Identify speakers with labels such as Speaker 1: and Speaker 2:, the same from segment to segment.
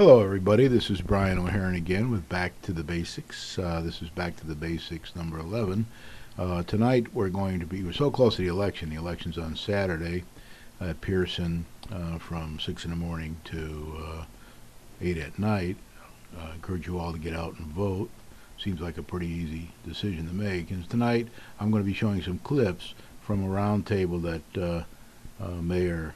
Speaker 1: Hello, everybody. This is Brian O'Hearn again with Back to the Basics. This is Back to the Basics number 11. Tonight we're so close to the election. The election's on Saturday at Pearson from 6 in the morning to 8 at night. I encourage you all to get out and vote. Seems like a pretty easy decision to make. And tonight I'm going to be showing some clips from a roundtable that Mayor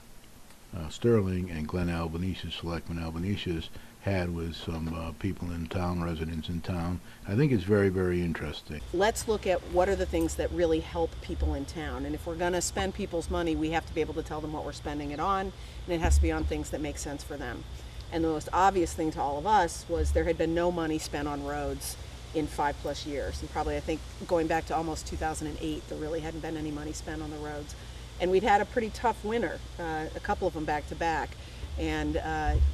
Speaker 1: Sterling and Glenn Albanesius, Selectman Albanesius, had with some people in town, residents in town. I think it's very, very interesting.
Speaker 2: Let's look at what are the things that really help people in town. And if we're going to spend people's money, we have to be able to tell them what we're spending it on, and it has to be on things that make sense for them. And the most obvious thing to all of us was there had been no money spent on roads in 5+ years. And probably, I think, going back to almost 2008, there really hadn't been any money spent on the roads. And we'd had a pretty tough winter, a couple of them back to back. And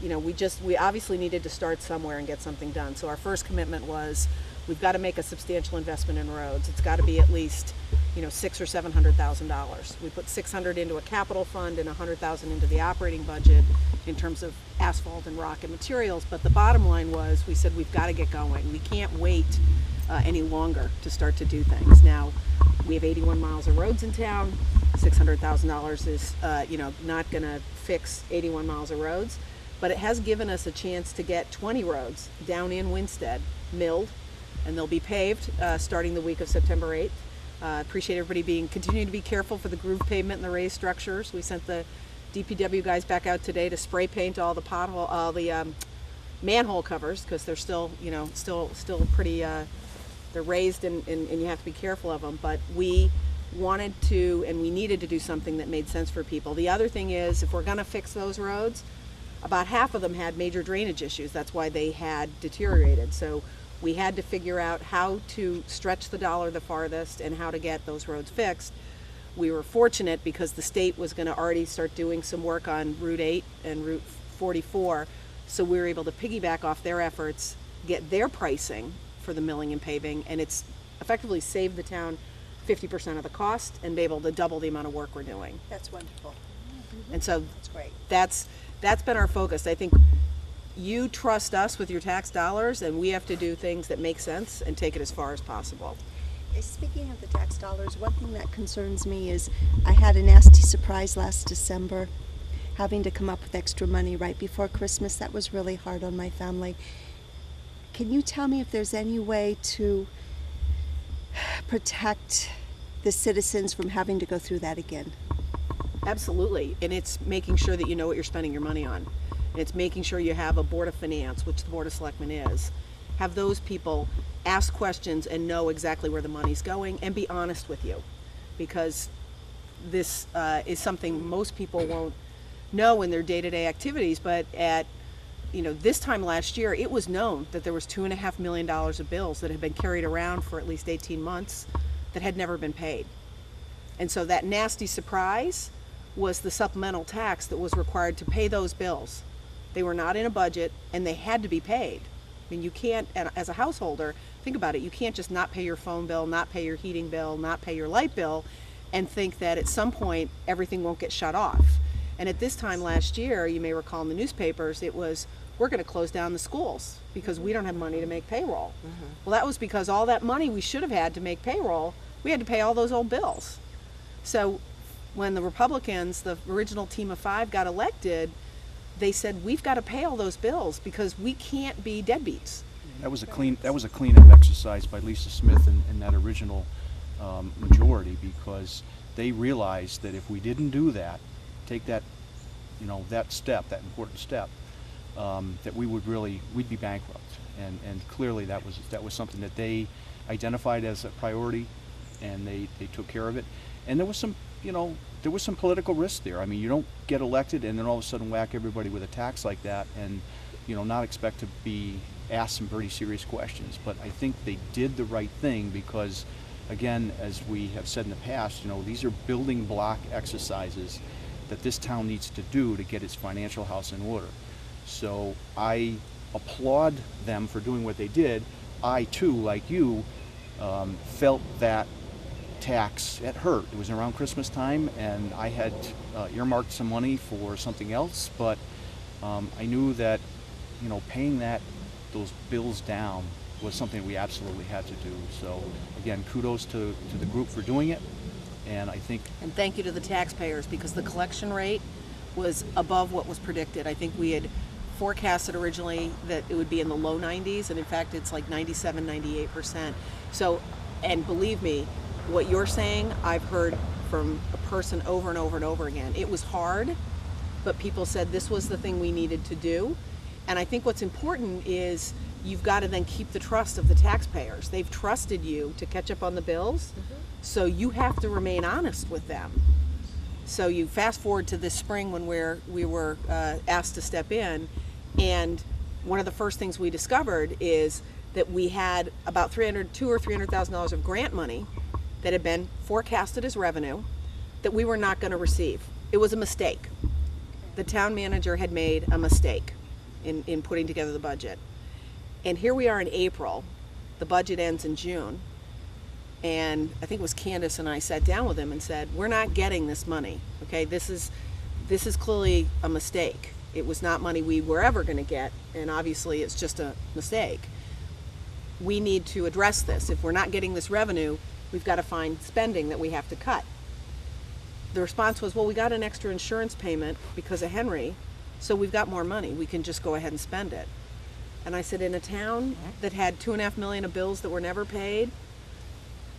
Speaker 2: we obviously needed to start somewhere and get something done. So our first commitment was we've got to make a substantial investment in roads. It's got to be at least $600,000 or $700,000. We put $600 into a capital fund and $100,000 into the operating budget in terms of asphalt and rock and materials. But the bottom line was we said we've got to get going. We can't wait any longer to start to do things. Now we have 81 miles of roads in town. $600,000 is not going to fix 81 miles of roads, but it has given us a chance to get 20 roads down in Winstead milled, and they'll be paved starting the week of September 8th. Appreciate everybody continuing to be careful for the groove pavement and the raised structures. We sent the DPW guys back out today to spray paint all the manhole covers, because they're still pretty they're raised and you have to be careful of them. But we wanted to and we needed to do something that made sense for people. The other thing is, if we're going to fix those roads, about half of them had major drainage issues. That's why they had deteriorated. So we had to figure out how to stretch the dollar the farthest and how to get those roads fixed. We were fortunate because the state was going to already start doing some work on Route 8 and Route 44. So we were able to piggyback off their efforts, get their pricing for the milling and paving, and it's effectively saved the town 50% of the cost and be able to double the amount of work we're doing.
Speaker 3: That's wonderful.
Speaker 2: And so
Speaker 3: That's great.
Speaker 2: That's been our focus. I think you trust us with your tax dollars, and we have to do things that make sense and take it as far as possible.
Speaker 3: Speaking of the tax dollars, one thing that concerns me is I had a nasty surprise last December, having to come up with extra money right before Christmas. That was really hard on my family. Can you tell me if there's any way to protect the citizens from having to go through that again?
Speaker 2: Absolutely. And it's making sure that you know what you're spending your money on. And it's making sure you have a Board of Finance, which the Board of Selectmen is. Have those people ask questions and know exactly where the money's going and be honest with you. Because this is something most people won't know in their day-to-day activities, but at this time last year, it was known that there was $2.5 million of bills that had been carried around for at least 18 months that had never been paid. And so that nasty surprise was the supplemental tax that was required to pay those bills. They were not in a budget, and they had to be paid. I mean, you can't, as a householder, think about it, you can't just not pay your phone bill, not pay your heating bill, not pay your light bill, and think that at some point everything won't get shut off. And at this time last year, you may recall in the newspapers, it was, we're going to close down the schools because we don't have money to make payroll. Mm-hmm. Well, that was because all that money we should have had to make payroll, we had to pay all those old bills. So when the Republicans, the original team of 5, got elected, they said, we've got to pay all those bills because we can't be deadbeats.
Speaker 4: That was a cleanup exercise by Lisa Smith and that original majority, because they realized that if we didn't do that, take that, that step, that important step, that we'd be bankrupt. And clearly that was something that they identified as a priority, and they took care of it. And there was some political risk there. I mean, you don't get elected and then all of a sudden whack everybody with a tax like that and not expect to be asked some pretty serious questions. But I think they did the right thing because, again, as we have said in the past, these are building block exercises that this town needs to do to get its financial house in order. So I applaud them for doing what they did. I too, like you, felt that tax, it hurt. It was around Christmas time, and I had earmarked some money for something else, but I knew that paying those bills down was something we absolutely had to do. So again, kudos to the group for doing it, and I think.
Speaker 2: And thank you to the taxpayers, because the collection rate was above what was predicted. I think we had forecasted originally that it would be in the low 90s, and in fact it's like 97, 98%. So, and believe me, what you're saying, I've heard from a person over and over and over again. It was hard, but people said this was the thing we needed to do. And I think what's important is you've got to then keep the trust of the taxpayers. They've trusted you to catch up on the bills, so you have to remain honest with them. So you fast forward to this spring when we were asked to step in, and one of the first things we discovered is that we had about $200,000 or $300,000 of grant money that had been forecasted as revenue that we were not going to receive. It was a mistake. The town manager had made a mistake in putting together the budget. And here we are in April. The budget ends in June. And I think it was Candace and I sat down with him and said, we're not getting this money. Okay, this is clearly a mistake. It was not money we were ever going to get, and obviously it's just a mistake. We need to address this. If we're not getting this revenue, we've got to find spending that we have to cut. The response was, well, we got an extra insurance payment because of Henry, so we've got more money. We can just go ahead and spend it. And I said, in a town that had $2.5 million of bills that were never paid,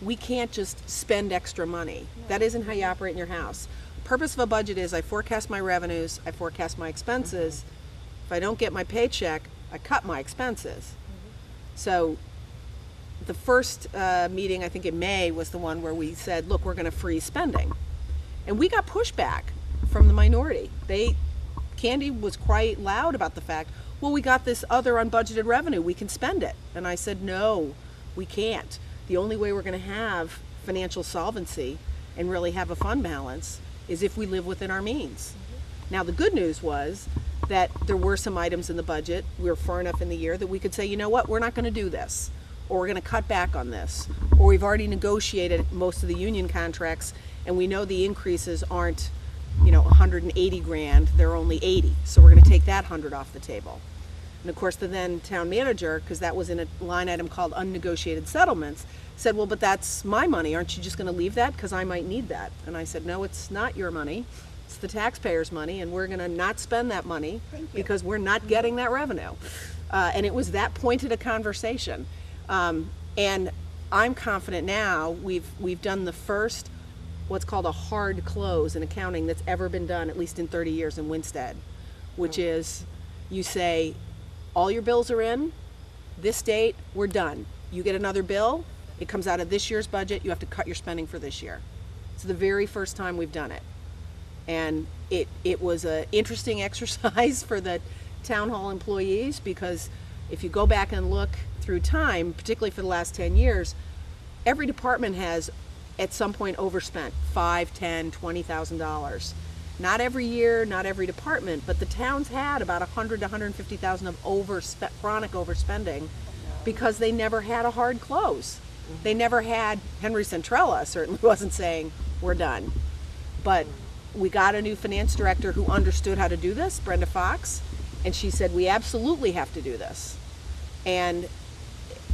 Speaker 2: we can't just spend extra money. That isn't how you operate in your house. The purpose of a budget is I forecast my revenues, I forecast my expenses. If I don't get my paycheck, I cut my expenses. So the first meeting, I think in May, was the one where we said, look, we're going to freeze spending. And we got pushback from the minority. Candy was quite loud about the fact, well, we got this other unbudgeted revenue, we can spend it. And I said, no, we can't. The only way we're going to have financial solvency and really have a fund balance is if we live within our means. Now, the good news was that there were some items in the budget, we were far enough in the year that we could say, you know what, we're not going to do this, or we're going to cut back on this, or we've already negotiated most of the union contracts and we know the increases aren't, 180 grand, they're only 80, so we're going to take that 100 off the table. And of course the then town manager, because that was in a line item called unnegotiated settlements, said, well, but that's my money, aren't you just going to leave that because I might need that? And I said, no, it's not your money, it's the taxpayers' money, and we're going to not spend that money because we're not getting that revenue. And it was that pointed a conversation. And I'm confident now we've done the first what's called a hard close in accounting that's ever been done, at least in 30 years in Winstead, which is you say all your bills are in, this date, we're done. You get another bill, it comes out of this year's budget, you have to cut your spending for this year. It's the very first time we've done it. And it was an interesting exercise for the town hall employees, because if you go back and look through time, particularly for the last 10 years, every department has at some point overspent $5,000, $10,000, $20,000. Not every year, not every department, but the town's had about $100,000 to $150,000 of chronic overspending because they never had a hard close. They never had, Henry Centrella certainly wasn't saying, we're done. But we got a new finance director who understood how to do this, Brenda Fox, and she said, we absolutely have to do this. And,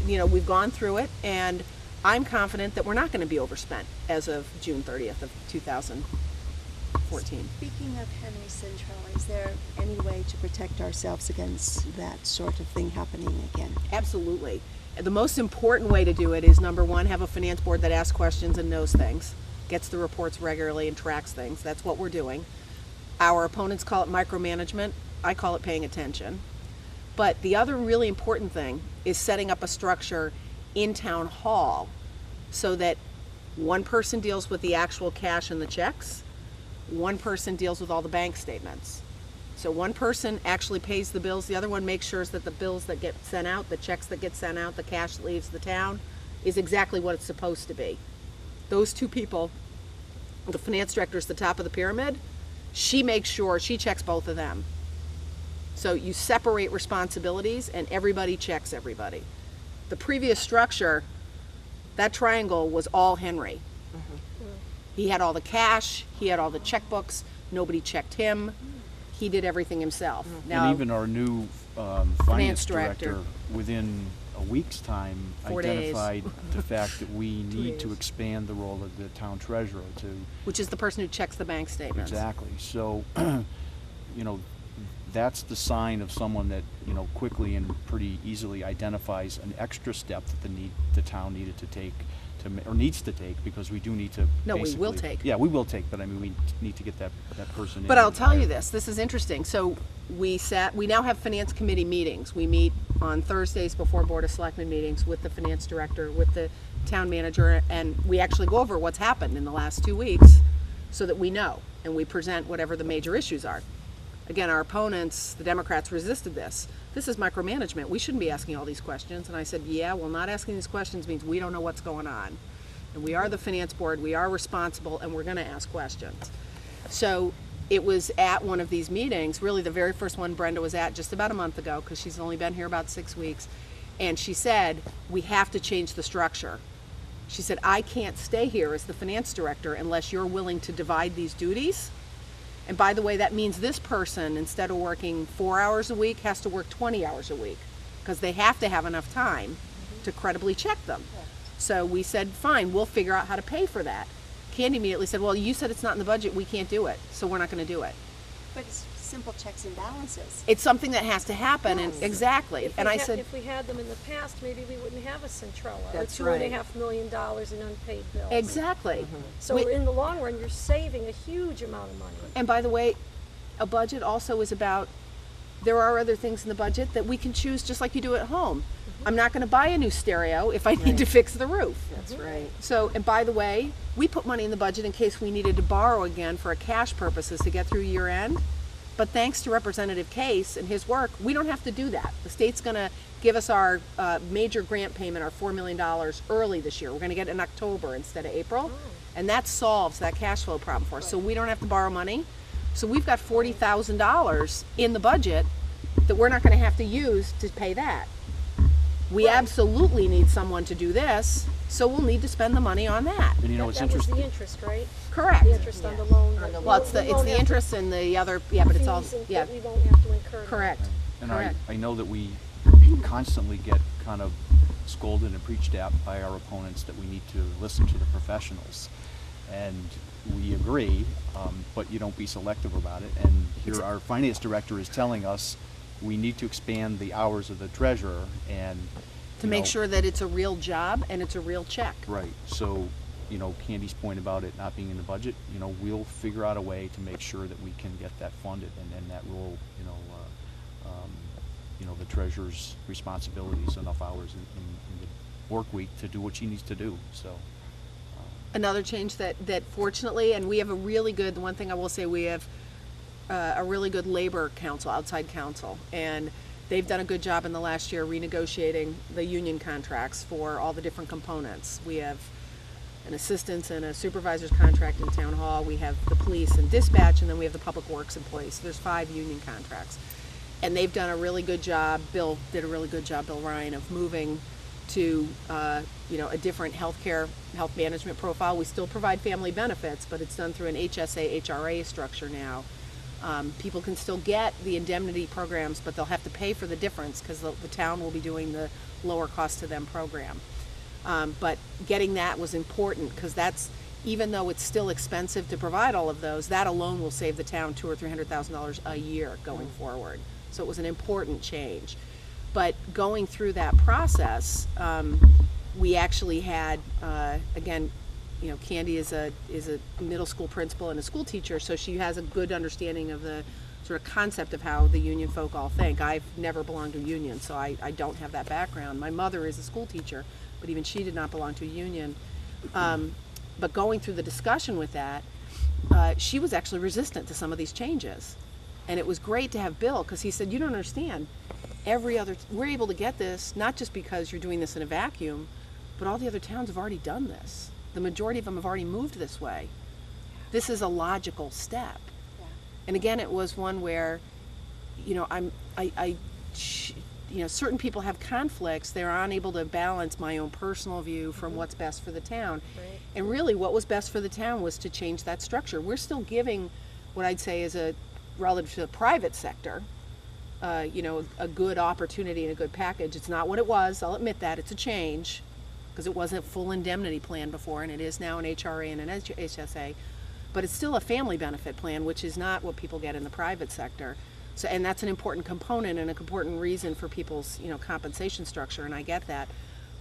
Speaker 2: we've gone through it, and I'm confident that we're not going to be overspent as of June 30th of 2014.
Speaker 3: Speaking of Henry Centrella, is there any way to protect ourselves against that sort of thing happening again?
Speaker 2: Absolutely. The most important way to do it is, number one, have a finance board that asks questions and knows things, gets the reports regularly and tracks things. That's what we're doing. Our opponents call it micromanagement. I call it paying attention. But the other really important thing is setting up a structure in town hall so that one person deals with the actual cash and the checks, one person deals with all the bank statements. So one person actually pays the bills, the other one makes sure that the bills that get sent out, the checks that get sent out, the cash that leaves the town is exactly what it's supposed to be. Those two people, the finance director is the top of the pyramid, she makes sure she checks both of them. So you separate responsibilities and everybody checks everybody. The previous structure, that triangle was all Henry. He had all the cash, he had all the checkbooks, nobody checked him. he did everything himself. Now,
Speaker 4: And even our new finance director, within a week's time,
Speaker 2: 4 days.
Speaker 4: identified the fact that we
Speaker 5: 2
Speaker 4: need to
Speaker 5: days.
Speaker 4: expand the role of the town treasurer to
Speaker 2: which is the person who checks the bank statements.
Speaker 4: exactly. So, you know, that's the sign of someone that, you know, quickly and pretty easily identifies an extra step that the town needed to take or needs to take, because we do need to
Speaker 2: No, we will
Speaker 4: basically-
Speaker 2: take.
Speaker 4: Yeah, we will take, but I mean, we need to get that person in.
Speaker 2: But I'll
Speaker 4: and
Speaker 2: tell you
Speaker 4: hired.
Speaker 2: this is interesting. So we now have finance committee meetings. We meet on Thursdays before Board of Selectmen meetings with the finance director, with the town manager, and we actually go over what's happened in the last 2 weeks so that we know, and we present whatever the major issues are. Again, our opponents, the Democrats, resisted this. This is micromanagement. We shouldn't be asking all these questions. And I said, yeah, well, not asking these questions means we don't know what's going on. And we are the finance board, we are responsible, and we're gonna ask questions. So it was at one of these meetings, really the very first one Brenda was at just about a month ago, because she's only been here about 6 weeks, and she said, we have to change the structure. She said, I can't stay here as the finance director unless you're willing to divide these duties. And by the way, that means this person, instead of working 4 hours a week, has to work 20 hours a week, because they have to have enough time to credibly check them. So we said, fine, we'll figure out how to pay for that. Candy immediately said, well, you said it's not in the budget, we can't do it, so we're not gonna do it.
Speaker 3: But it's simple checks and balances.
Speaker 2: It's something that has to happen, and exactly.
Speaker 5: If
Speaker 2: And
Speaker 5: we
Speaker 2: I
Speaker 5: had-
Speaker 2: said,
Speaker 5: if we had them in the past, maybe we wouldn't have a Centrella or
Speaker 2: That's
Speaker 5: $2.5 million in unpaid bills.
Speaker 2: exactly.
Speaker 5: So
Speaker 2: We-
Speaker 5: in the long run, you're saving a huge amount of money.
Speaker 2: And by the way, a budget also is about, there are other things in the budget that we can choose just like you do at home. I'm not gonna buy a new stereo if I need to fix the roof.
Speaker 6: That's right.
Speaker 2: So, and by the way, we put money in the budget in case we needed to borrow again for a cash purposes to get through year end. But thanks to Representative Case and his work, we don't have to do that. The state's gonna give us our major grant payment, our $4 million early this year. We're gonna get it in October instead of April. And that solves that cash flow problem for us. So we don't have to borrow money. So we've got $40,000 in the budget that we're not gonna have to use to pay that. We absolutely need someone to do this, so we'll need to spend the money on that.
Speaker 4: And you know, it's
Speaker 5: That was
Speaker 4: interesting.
Speaker 5: the interest, right?
Speaker 2: Correct.
Speaker 5: The interest on the loan.
Speaker 6: On the
Speaker 5: that
Speaker 2: Well,
Speaker 5: we
Speaker 2: it's
Speaker 5: won't
Speaker 2: the
Speaker 5: have
Speaker 2: interest and the other, yeah, but it's all,
Speaker 5: fees and
Speaker 2: yeah,
Speaker 5: that we won't have to incur.
Speaker 2: correct.
Speaker 4: And
Speaker 2: Correct.
Speaker 4: I know that we constantly get kind of scolded and preached at by our opponents that we need to listen to the professionals. And we agree, but you don't be selective about it. And here our finance director is telling us we need to expand the hours of the treasurer and
Speaker 2: To make sure that it's a real job and it's a real check.
Speaker 4: Right, so, you know, Candy's point about it not being in the budget, you know, we'll figure out a way to make sure that we can get that funded, and then that will, the treasurer's responsibilities, enough hours in the work week to do what she needs to do, so.
Speaker 2: Another change that fortunately, and we have a really good, the one thing I will say, we have a really good labor council, outside council, and they've done a good job in the last year renegotiating the union contracts for all the different components. We have an assistant's and a supervisor's contract in town hall, we have the police and dispatch, and then we have the public works employees. So there's 5 union contracts. And they've done a really good job, Bill did a really good job, Bill Ryan, of moving to a different health management profile. We still provide family benefits, but it's done through an HSA, HRA structure now. People can still get the indemnity programs, but they'll have to pay for the difference because the town will be doing the lower cost to them program. But getting that was important because that's, even though it's still expensive to provide all of those, that alone will save the town $200,000 or $300,000 a year going forward. So it was an important change. But going through that process, we actually had, again, Candy is a middle school principal and a school teacher, so she has a good understanding of the sort of concept of how the union folk all think. I've never belonged to a union, so I don't have that background. My mother is a school teacher, but even she did not belong to a union. But going through the discussion with that, she was actually resistant to some of these changes. And it was great to have Bill, because he said, you don't understand. We're able to get this, not just because you're doing this in a vacuum, but all the other towns have already done this. The majority of them have already moved this way. This is a logical step.
Speaker 3: Yeah.
Speaker 2: And again, it was one where, certain people have conflicts. They're unable to balance my own personal view from what's best for the town.
Speaker 5: Right.
Speaker 2: And really what was best for the town was to change that structure. We're still giving what I'd say is a relative to the private sector, a good opportunity and a good package. It's not what it was, I'll admit that, it's a change, because it wasn't a full indemnity plan before, and it is now an HRA and an HSA, but it's still a family benefit plan, which is not what people get in the private sector. So, and that's an important component and an important reason for people's, compensation structure, and I get that.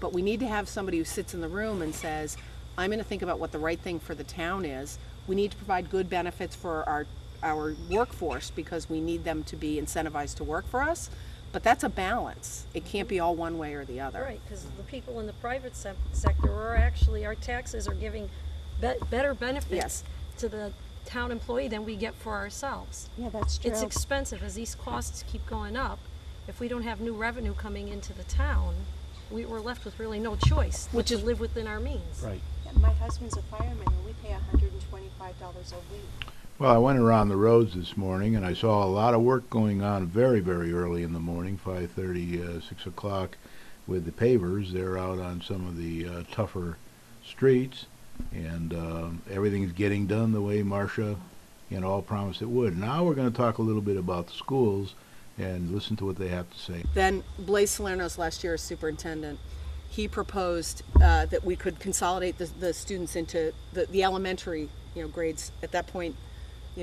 Speaker 2: But we need to have somebody who sits in the room and says, I'm going to think about what the right thing for the town is. We need to provide good benefits for our workforce because we need them to be incentivized to work for us. But that's a balance. It can't be all one way or the other.
Speaker 5: Right, because the people in the private sector are actually, our taxes are giving better benefits
Speaker 2: Yes.
Speaker 5: to the town employee than we get for ourselves.
Speaker 3: Yeah, that's true.
Speaker 5: It's expensive as these costs keep going up. If we don't have new revenue coming into the town, we're left with really no choice,
Speaker 2: Which
Speaker 5: to
Speaker 2: is-
Speaker 5: live within our means.
Speaker 4: Right.
Speaker 3: Yeah, my husband's a fireman, and we pay $125 a week.
Speaker 1: Well, I went around the roads this morning and I saw a lot of work going on very, very early in the morning, 5:30, 6 o'clock, with the pavers. They're out on some of the tougher streets, and everything's getting done the way Marcia, all promised it would. Now we're going to talk a little bit about the schools and listen to what they have to say.
Speaker 2: Then Blaise Salerno's last year as superintendent, he proposed that we could consolidate the students into the elementary, grades at that point,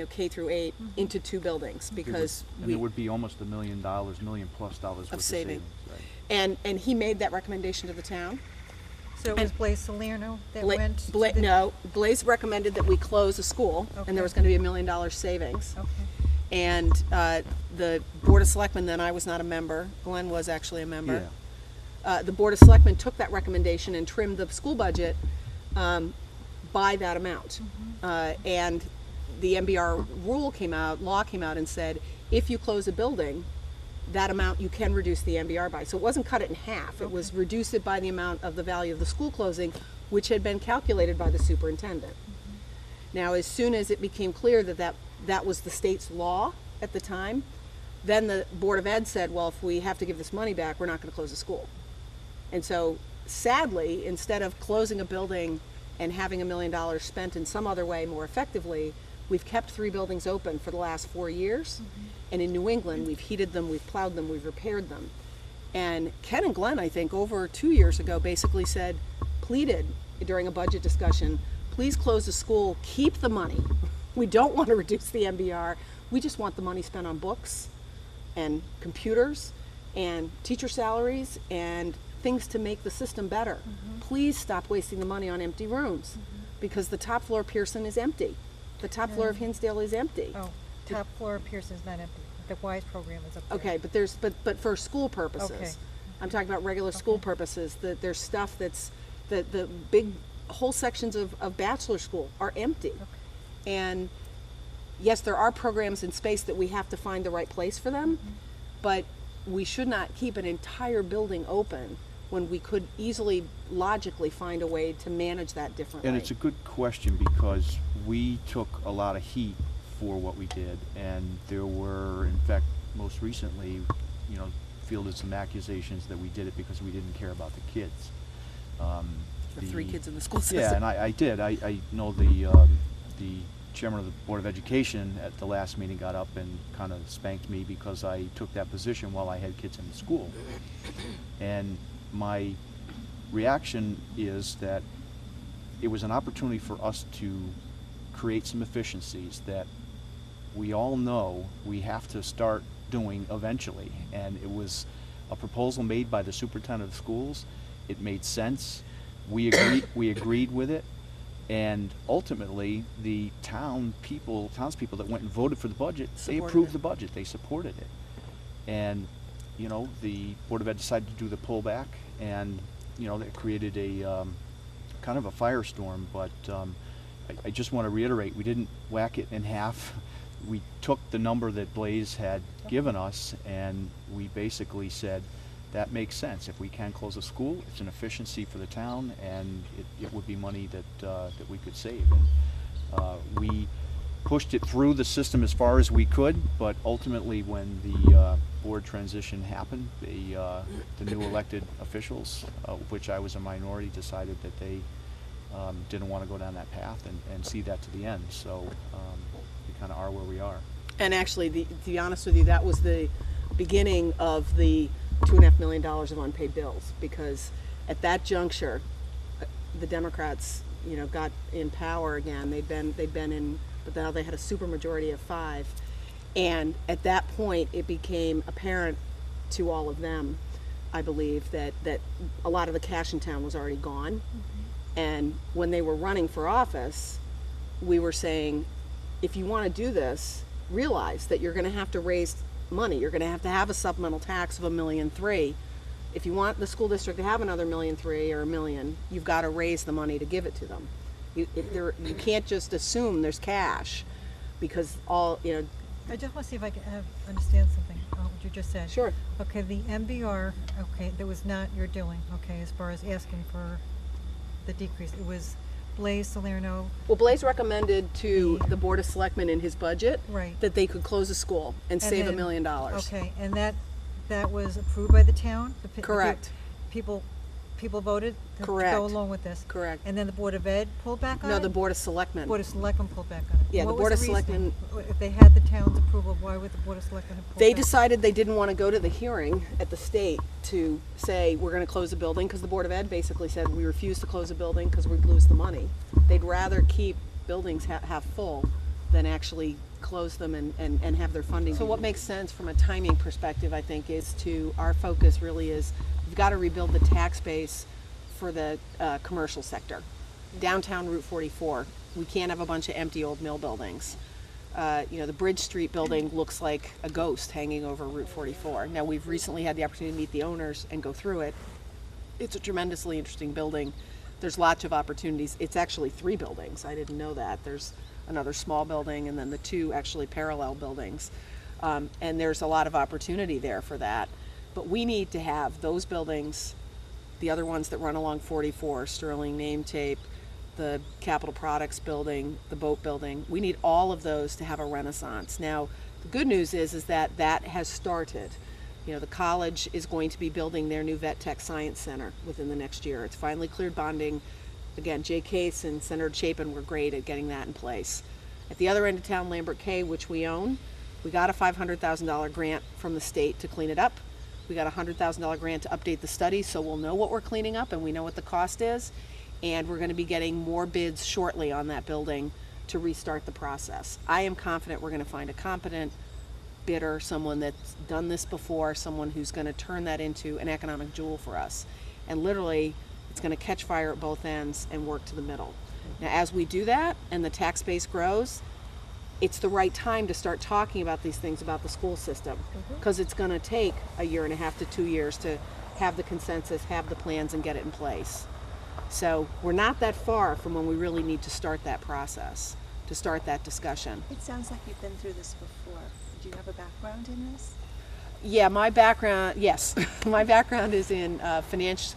Speaker 2: K through 8, into 2 buildings because
Speaker 4: And there would be almost $1 million, $1 million+ worth of
Speaker 2: saving.
Speaker 4: Right.
Speaker 2: And he made that recommendation to the town.
Speaker 6: So it was Blaise Salerno that went to the...
Speaker 2: No, Blaise recommended that we close a school,
Speaker 6: Okay.
Speaker 2: and there was going to be $1 million savings.
Speaker 6: Okay.
Speaker 2: And the Board of Selectmen, then I was not a member, Glenn was actually a member.
Speaker 4: Yeah.
Speaker 2: The Board of Selectmen took that recommendation and trimmed the school budget by that amount. And the MBR law came out and said, if you close a building, that amount you can reduce the MBR by. So it wasn't cut it in half, it was reduce it by the amount of the value of the school closing, which had been calculated by the superintendent. Now, as soon as it became clear that was the state's law at the time, then the Board of Ed said, well, if we have to give this money back, we're not going to close the school. And so, sadly, instead of closing a building and having $1 million spent in some other way more effectively, we've kept 3 buildings open for the last 4 years. And in New England, we've heated them, we've plowed them, we've repaired them. And Ken and Glenn, I think, over 2 years ago, basically pleaded during a budget discussion, please close the school, keep the money. We don't want to reduce the MBR. We just want the money spent on books and computers and teacher salaries and things to make the system better. Please stop wasting the money on empty rooms because the top floor of Pearson is empty. The top floor of Hinsdale is empty.
Speaker 6: Oh, top floor of Pearson's not empty. The WISE program is up there.
Speaker 2: Okay, but for school purposes.
Speaker 6: Okay.
Speaker 2: I'm talking about regular school purposes. There's stuff that's the big whole sections of bachelor school are empty. And yes, there are programs in space that we have to find the right place for them, but we should not keep an entire building open when we could easily logically find a way to manage that differently.
Speaker 4: And it's a good question because we took a lot of heat for what we did, and there were, in fact, most recently, fielded some accusations that we did it because we didn't care about the kids.
Speaker 2: The 3 kids in the school system.
Speaker 4: Yeah, and I did. I know the chairman of the Board of Education at the last meeting got up and kind of spanked me because I took that position while I had kids in the school. And my reaction is that it was an opportunity for us to create some efficiencies that we all know we have to start doing eventually. And it was a proposal made by the superintendent of schools. It made sense. We agreed with it. And ultimately, the townspeople that went and voted for the budget, they approved the budget. They supported it. And, the Board of Ed decided to do the pullback, and, that created a kind of a firestorm. But I just want to reiterate, we didn't whack it in half. We took the number that Blaise had given us, and we basically said, that makes sense. If we can close a school, it's an efficiency for the town, and it would be money that we could save. And we pushed it through the system as far as we could, but ultimately when the board transition happened, the new elected officials, of which I was a minority, decided that they didn't want to go down that path and see that to the end. So we kind of are where we are.
Speaker 2: And actually, to be honest with you, that was the beginning of the $2.5 million of unpaid bills, because at that juncture, the Democrats, got in power again. They'd been in, but now they had a supermajority of 5, and at that point, it became apparent to all of them, I believe, that a lot of the cash in town was already gone. And when they were running for office, we were saying, if you want to do this, realize that you're going to have to raise money. You're going to have a supplemental tax of $1.3 million. If you want the school district to have another $1.3 million or $1 million, you've got to raise the money to give it to them. You can't just assume there's cash, because
Speaker 6: I just want to see if I can understand something, what you just said.
Speaker 2: Sure.
Speaker 6: Okay, the MBR, okay, that was not your doing, okay, as far as asking for the decrease. It was Blaise Salerno.
Speaker 2: Well, Blaise recommended to the Board of Selectmen in his budget
Speaker 6: Right.
Speaker 2: that they could close the school and save $1
Speaker 6: then-
Speaker 2: million.
Speaker 6: Okay, and that was approved by the town?
Speaker 2: Correct.
Speaker 6: People voted to
Speaker 2: Correct.
Speaker 6: go along with this?
Speaker 2: Correct.
Speaker 6: And then the Board of Ed pulled back on it?
Speaker 2: No, the Board of Selectmen.
Speaker 6: Board of Selectmen pulled back on it.
Speaker 2: Yeah, the
Speaker 6: What was
Speaker 2: Board of
Speaker 6: reasoning?
Speaker 2: Selectmen-
Speaker 6: If they had the town's approval, why would the Board of Selectmen have pulled
Speaker 2: They
Speaker 6: back?
Speaker 2: decided they didn't want to go to the hearing at the state to say, we're going to close the building, because the Board of Ed basically said, we refuse to close the building because we'd lose the money. They'd rather keep buildings half full than actually close them and have their funding. So what makes sense from a timing perspective, I think, is our focus really is, we've got to rebuild the tax base for the commercial sector. Downtown Route 44, we can't have a bunch of empty old mill buildings. The Bridge Street building looks like a ghost hanging over Route 44. Now, we've recently had the opportunity to meet the owners and go through it. It's a tremendously interesting building. There's lots of opportunities. It's actually 3 buildings. I didn't know that. There's another small building and then the 2 actually parallel buildings. And there's a lot of opportunity there for that. But we need to have those buildings, the other ones that run along 44, Sterling Name Tape, the Capital Products building, the boat building. We need all of those to have a renaissance. Now, the good news is that has started. The college is going to be building their new Vet Tech Science Center within the next year. It's finally cleared bonding. Again, Jay Case and Senator Chapin were great at getting that in place. At the other end of town, Lambert K, which we own, we got a $500,000 grant from the state to clean it up. We got a $100,000 grant to update the study, so we'll know what we're cleaning up and we know what the cost is. And we're going to be getting more bids shortly on that building to restart the process. I am confident we're going to find a competent bidder, someone that's done this before, someone who's going to turn that into an economic jewel for us. And literally, it's going to catch fire at both ends and work to the middle. Now, as we do that and the tax base grows, it's the right time to start talking about these things about the school system, because it's going to take 1.5 years to 2 years to have the consensus, have the plans, and get it in place. So we're not that far from when we really need to start that process, to start that discussion.
Speaker 3: It sounds like you've been through this before. Do you have a background in this?
Speaker 2: Yeah, my background, yes. My background is in finance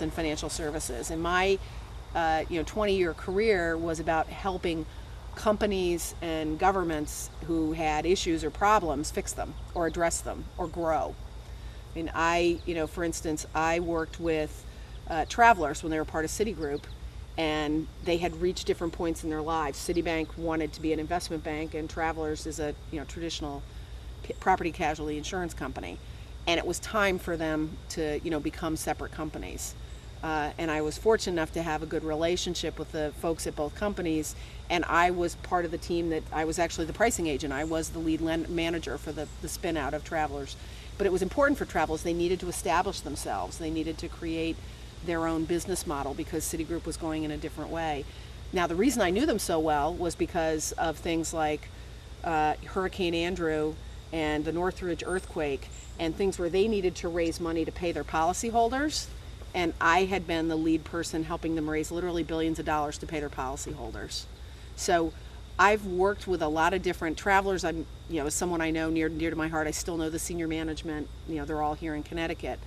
Speaker 2: and financial services. And my 20-year career was about helping companies and governments who had issues or problems fix them or address them or grow. For instance, I worked with Travelers when they were part of Citigroup, and they had reached different points in their lives. Citibank wanted to be an investment bank, and Travelers is a traditional property casualty insurance company, and it was time for them to become separate companies. And I was fortunate enough to have a good relationship with the folks at both companies, and I was part of the team that I was actually the pricing agent. I was the lead manager for the spin out of Travelers. But it was important for Travelers. They needed to establish themselves. They needed to create their own business model because Citigroup was going in a different way. Now, the reason I knew them so well was because of things like Hurricane Andrew and the Northridge earthquake and things where they needed to raise money to pay their policyholders. And I had been the lead person helping them raise literally billions of dollars to pay their policyholders. So I've worked with a lot of different Travelers. I'm, as someone I know near to my heart, I still know the senior management. They're all here in Connecticut.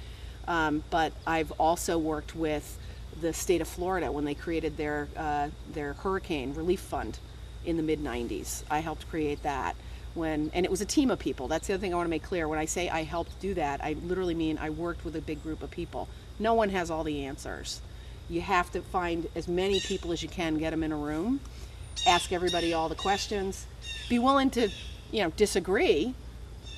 Speaker 2: But I've also worked with the state of Florida when they created their hurricane relief fund in the mid-90s. I helped create that. And it was a team of people. That's the other thing I want to make clear. When I say I helped do that, I literally mean I worked with a big group of people. No one has all the answers. You have to find as many people as you can, get them in a room, ask everybody all the questions, be willing to disagree,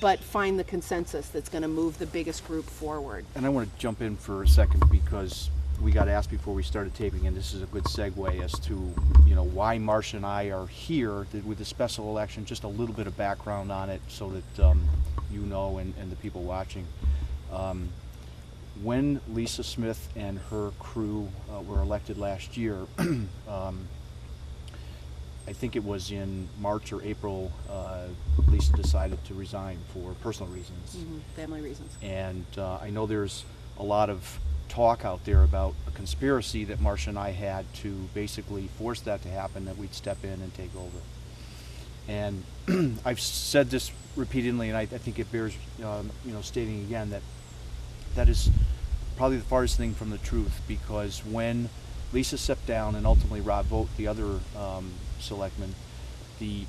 Speaker 2: but find the consensus that's going to move the biggest group forward.
Speaker 4: And I want to jump in for a second because we got asked before we started taping, and this is a good segue as to why Marcia and I are here with the special election. Just a little bit of background on it so that and the people watching. When Lisa Smith and her crew were elected last year, I think it was in March or April, Lisa decided to resign for personal reasons.
Speaker 2: Family reasons.
Speaker 4: And I know there's a lot of talk out there about a conspiracy that Marcia and I had to basically force that to happen, that we'd step in and take over. And I've said this repeatedly, and I think it bears stating again that is probably the farthest thing from the truth, because when Lisa stepped down and ultimately Rob Vogt, the other selectmen, the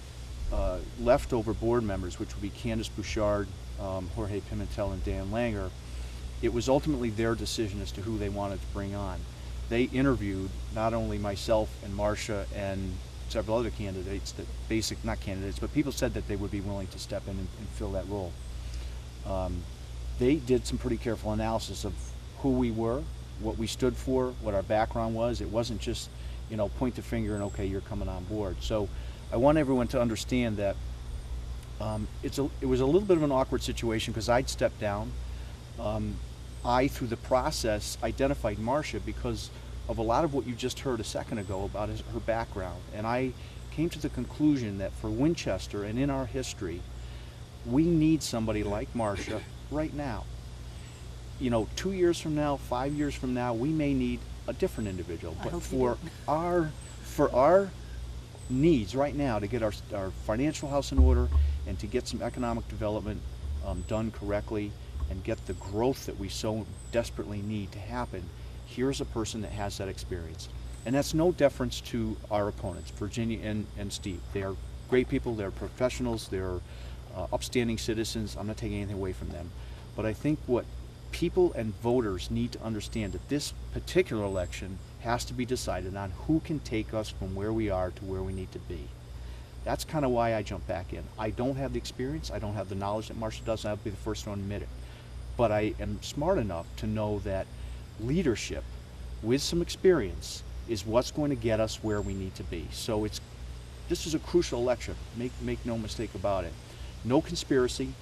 Speaker 4: leftover board members, which would be Candace Bouchard, Jorge Pimentel, and Dan Langer, it was ultimately their decision as to who they wanted to bring on. They interviewed not only myself and Marcia and several other candidates, not candidates, but people said that they would be willing to step in and fill that role. They did some pretty careful analysis of who we were, what we stood for, what our background was. It wasn't just, point the finger and okay, you're coming on board. So I want everyone to understand that it was a little bit of an awkward situation because I'd stepped down. I, through the process, identified Marcia because of a lot of what you just heard a second ago about her background. And I came to the conclusion that for Winchester and in our history, we need somebody like Marcia right now. 2 years from now, 5 years from now, we may need a different individual. But for our needs right now to get our financial house in order and to get some economic development done correctly and get the growth that we so desperately need to happen, here's a person that has that experience. And that's no deference to our opponents, Virginia and Steve. They are great people, they're professionals, they're upstanding citizens. I'm not taking anything away from them. But I think what people and voters need to understand that this particular election has to be decided on who can take us from where we are to where we need to be. That's kind of why I jumped back in. I don't have the experience, I don't have the knowledge that Marcia does, and I'll be the first one to admit it. But I am smart enough to know that leadership with some experience is what's going to get us where we need to be. So this is a crucial election, make no mistake about it. No conspiracy.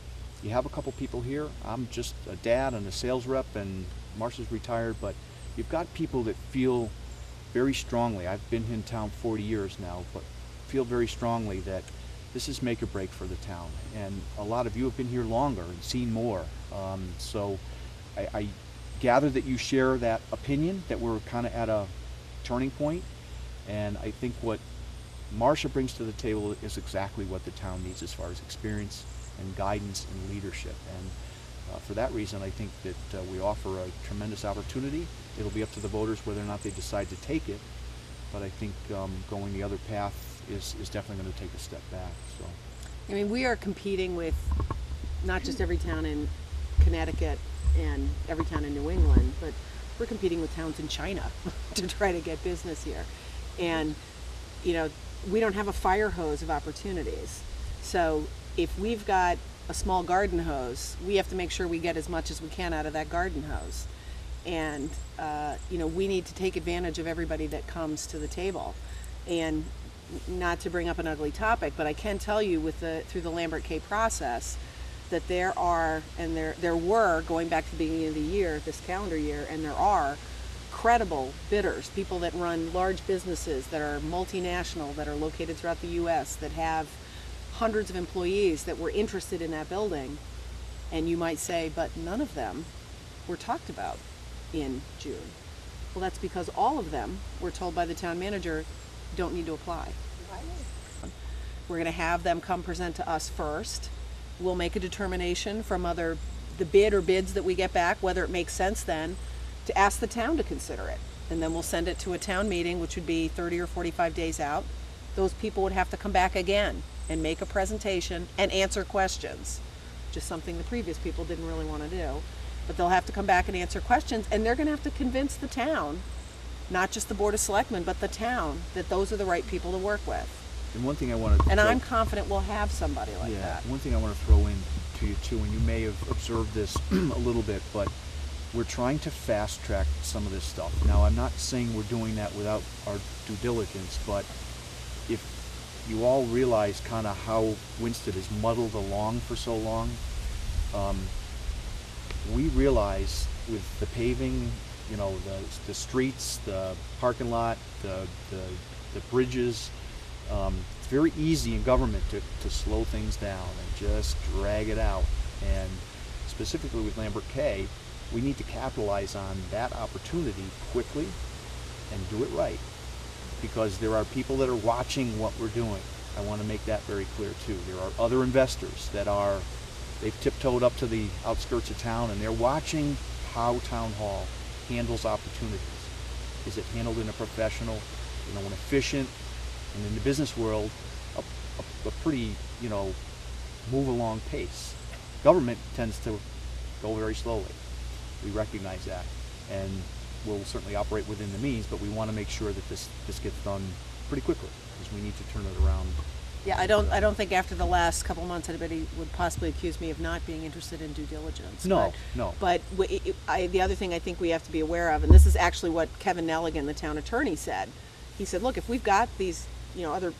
Speaker 4: You have a couple people here. I'm just a dad and a sales rep, and Marcia's retired, but you've got people that feel very strongly, I've been in town 40 years now, but feel very strongly that this is make or break for the town. And a lot of you have been here longer and seen more. So I gather that you share that opinion, that we're kind of at a turning point. And I think what Marcia brings to the table is exactly what the town needs as far as experience and guidance and leadership. And for that reason, I think that we offer a tremendous opportunity. It'll be up to the voters whether or not they decide to take it. But I think going the other path is definitely going to take a step back. So,
Speaker 2: I mean, we are competing with not just every town in Connecticut and every town in New England, but we're competing with towns in China to try to get business here. And, we don't have a fire hose of opportunities. So if we've got a small garden hose, we have to make sure we get as much as we can out of that garden hose. And, we need to take advantage of everybody that comes to the table. And not to bring up an ugly topic, but I can tell you through the Lambert K process that there were, going back to the beginning of the year, this calendar year, and there are credible bidders, people that run large businesses that are multinational, that are located throughout the U.S., that have hundreds of employees that were interested in that building. And you might say, but none of them were talked about in June. Well, that's because all of them were told by the town manager, don't need to apply. We're going to have them come present to us first. We'll make a determination from the bid or bids that we get back, whether it makes sense then to ask the town to consider it. And then we'll send it to a town meeting, which would be 30 or 45 days out. Those people would have to come back again and make a presentation and answer questions, which is something the previous people didn't really want to do. But they'll have to come back and answer questions, and they're going to have to convince the town, not just the Board of Selectmen, but the town, that those are the right people to work with.
Speaker 4: And one thing I want to
Speaker 2: And I'm confident we'll have somebody like
Speaker 4: yeah,
Speaker 2: that.
Speaker 4: one thing I want to throw in to you too, and you may have observed this a little bit, but we're trying to fast track some of this stuff. Now, I'm not saying we're doing that without our due diligence, but if you all realize kind of how Winston has muddled along for so long, we realize with the paving, you know, the streets, the parking lot, the bridges, it's very easy in government to slow things down and just drag it out. And specifically with Lambert K, we need to capitalize on that opportunity quickly and do it right, because there are people that are watching what we're doing. I want to make that very clear too. There are other investors that they've tiptoed up to the outskirts of town and they're watching how Town Hall handles opportunities. Is it handled in a professional, an efficient, and in the business world, a pretty, move along pace. Government tends to go very slowly. We recognize that, and we'll certainly operate within the means, but we want to make sure that this gets done pretty quickly, because we need to turn it around.
Speaker 2: Yeah, I don't think after the last couple months anybody would possibly accuse me of not being interested in due diligence.
Speaker 4: No.
Speaker 2: But the other thing I think we have to be aware of, and this is actually what Kevin Nelligan, the town attorney, said. He said, look, if we've got these, other,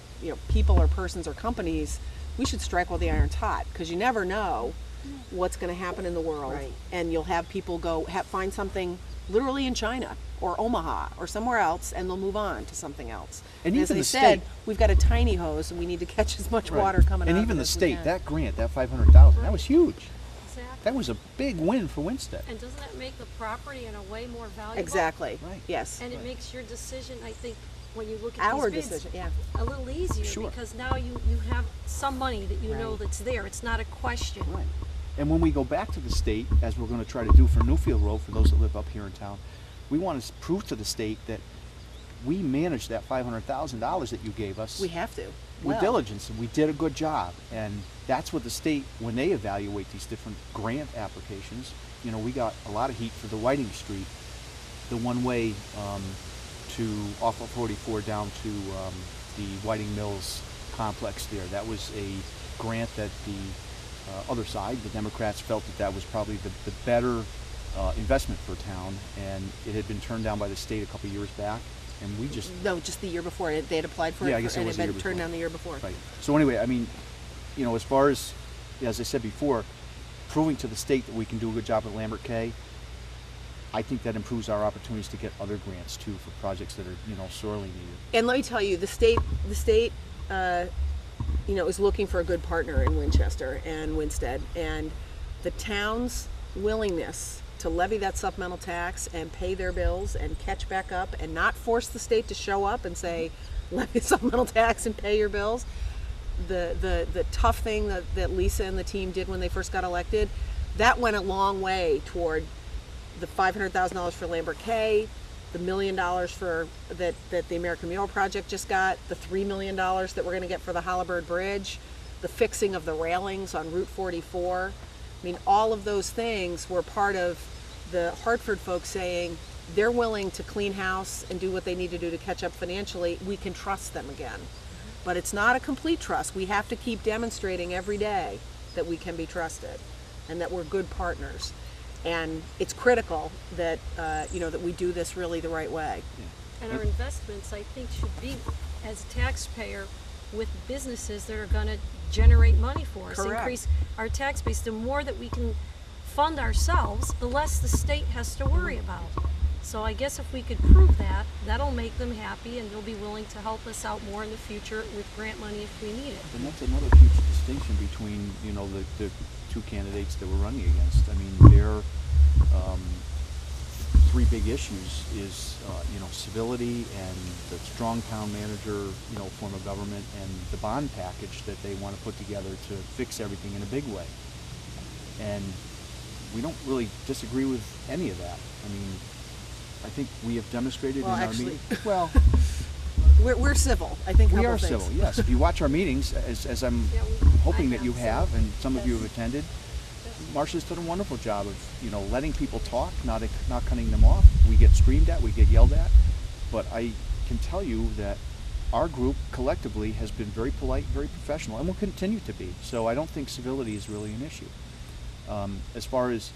Speaker 2: people or persons or companies, we should strike while the iron's hot, because you never know what's going to happen in the world.
Speaker 3: Right.
Speaker 2: And you'll have people find something literally in China or Omaha or somewhere else, and they'll move on to something else.
Speaker 4: And
Speaker 2: as
Speaker 4: even
Speaker 2: they
Speaker 4: the
Speaker 2: said,
Speaker 4: state,
Speaker 2: we've got a tiny hose, and we need to catch as much water coming out
Speaker 4: and
Speaker 2: of
Speaker 4: even
Speaker 2: it
Speaker 4: the
Speaker 2: as we
Speaker 4: state,
Speaker 2: can.
Speaker 4: that grant, that $500,000, that was huge.
Speaker 5: Exactly.
Speaker 4: That was a big win for Winstead.
Speaker 5: And doesn't that make the property in a way more valuable?
Speaker 2: Exactly.
Speaker 4: Right.
Speaker 2: Yes.
Speaker 5: And it makes your decision, I think, when you look at
Speaker 2: Our
Speaker 5: these bids,
Speaker 2: decision, yeah.
Speaker 5: a little easier,
Speaker 4: Sure.
Speaker 5: because now you have some money that you know
Speaker 2: Right.
Speaker 5: that's there. It's not a question.
Speaker 4: Right. And when we go back to the state, as we're going to try to do for Newfield Road, for those that live up here in town, we want to prove to the state that we managed that $500,000 that you gave us
Speaker 2: We have to.
Speaker 4: with
Speaker 2: Well,
Speaker 4: diligence, and we did a good job. And that's what the state, when they evaluate these different grant applications, we got a lot of heat for the Whiting Street, the one-way off of 44 down to the Whiting Mills complex there. That was a grant that the other side, the Democrats, felt that was probably the better investment for town, and it had been turned down by the state a couple years back, and we just
Speaker 2: just the year before. They had applied for
Speaker 4: Yeah,
Speaker 2: it,
Speaker 4: I guess it
Speaker 2: and
Speaker 4: was
Speaker 2: it
Speaker 4: the
Speaker 2: had
Speaker 4: year
Speaker 2: been turned
Speaker 4: before.
Speaker 2: down the year before.
Speaker 4: right. So anyway, I mean, as far as I said before, proving to the state that we can do a good job at Lambert K, I think that improves our opportunities to get other grants too for projects that are sorely needed.
Speaker 2: And let me tell you, the state, is looking for a good partner in Winchester and Winstead, and the town's willingness to levy that supplemental tax and pay their bills and catch back up and not force the state to show up and say, levy supplemental tax and pay your bills. The tough thing that Lisa and the team did when they first got elected, that went a long way toward the $500,000 for Lambert K, the $1 million for that the American Mural Project just got, the $3 million that we're going to get for the Hollabird Bridge, the fixing of the railings on Route 44. I mean, all of those things were part of the Hartford folks saying they're willing to clean house and do what they need to do to catch up financially. We can trust them again. But it's not a complete trust. We have to keep demonstrating every day that we can be trusted and that we're good partners. And it's critical that that we do this really the right way.
Speaker 5: And our investments, I think, should be, as a taxpayer, with businesses that are going to generate money for us.
Speaker 2: Correct.
Speaker 5: Increase our tax base. The more that we can fund ourselves, the less the state has to worry about. So I guess if we could prove that, that'll make them happy, and they'll be willing to help us out more in the future with grant money if we need it.
Speaker 4: And that's another huge distinction between, the two candidates that we're running against. I mean, their three big issues is, civility and the strong town manager, form of government, and the bond package that they want to put together to fix everything in a big way. And we don't really disagree with any of that. I mean, I think we have demonstrated
Speaker 2: Well,
Speaker 4: in our
Speaker 2: actually-
Speaker 4: meetings. Well,
Speaker 2: We're civil. I think
Speaker 4: we
Speaker 2: couple
Speaker 4: are
Speaker 2: things.
Speaker 4: civil, yes. If you watch our meetings, as I'm
Speaker 5: Yeah,
Speaker 4: hoping
Speaker 5: I
Speaker 4: that you
Speaker 5: have,
Speaker 4: have, and some of you have
Speaker 5: that's-
Speaker 4: attended, Marcia's done a wonderful job of, letting people talk, not cutting them off. We get screamed at, we get yelled at, but I can tell you that our group collectively has been very polite, very professional, and will continue to be. So I don't think civility is really an issue. As far as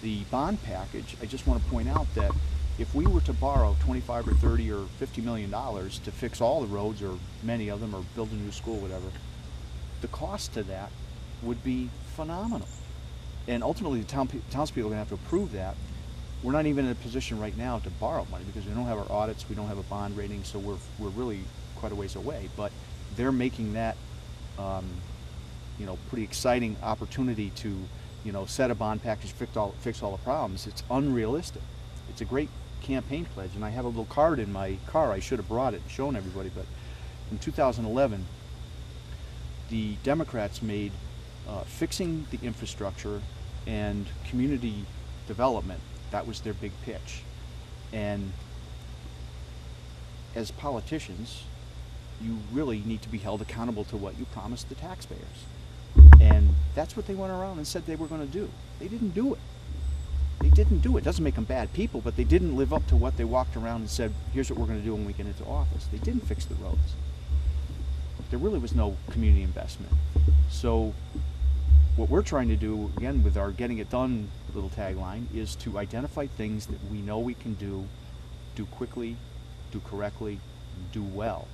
Speaker 4: the bond package, I just want to point out that if we were to borrow 25 or 30 or 50 million dollars to fix all the roads, or many of them, or build a new school, whatever, the cost to that would be phenomenal. And ultimately, the townspeople are going to have to approve that. We're not even in a position right now to borrow money because we don't have our audits, we don't have a bond rating, so we're really quite a ways away. But they're making that, pretty exciting opportunity to, set a bond package, fix all the problems. It's unrealistic. It's a great campaign pledge, and I have a little card in my car. I should have brought it and shown everybody, but in 2011, the Democrats made fixing the infrastructure and community development, that was their big pitch. And as politicians, you really need to be held accountable to what you promised the taxpayers. And that's what they went around and said they were going to do. They didn't do it. They didn't do it. Doesn't make them bad people, but they didn't live up to what they walked around and said, here's what we're going to do when we get into office. They didn't fix the roads. There really was no community investment. So what we're trying to do, again, with our getting it done little tagline, is to identify things that we know we can do quickly, do correctly, do well,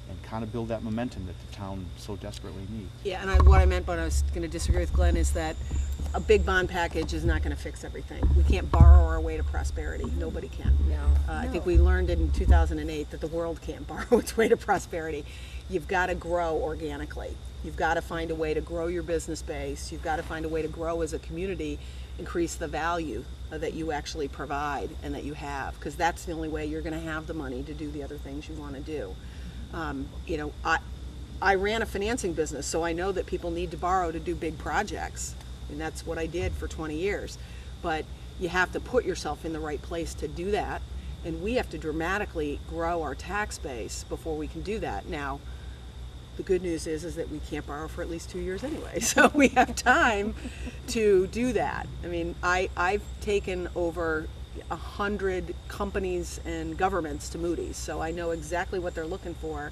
Speaker 4: and kind of build that momentum that the town so desperately needs.
Speaker 2: Yeah, and what I meant, but I was going to disagree with Glenn, is that a big bond package is not going to fix everything. We can't borrow our way to prosperity. Nobody can.
Speaker 5: No.
Speaker 2: I think we learned in 2008 that the world can't borrow its way to prosperity. You've got to grow organically. You've got to find a way to grow your business base. You've got to find a way to grow as a community, increase the value that you actually provide and that you have, because that's the only way you're going to have the money to do the other things you want to do. I ran a financing business, so I know that people need to borrow to do big projects, and that's what I did for 20 years. But you have to put yourself in the right place to do that, and we have to dramatically grow our tax base before we can do that. Now, the good news is that we can't borrow for at least 2 years anyway, so we have time to do that. I mean, I've taken over 100 companies and governments to Moody's, so I know exactly what they're looking for,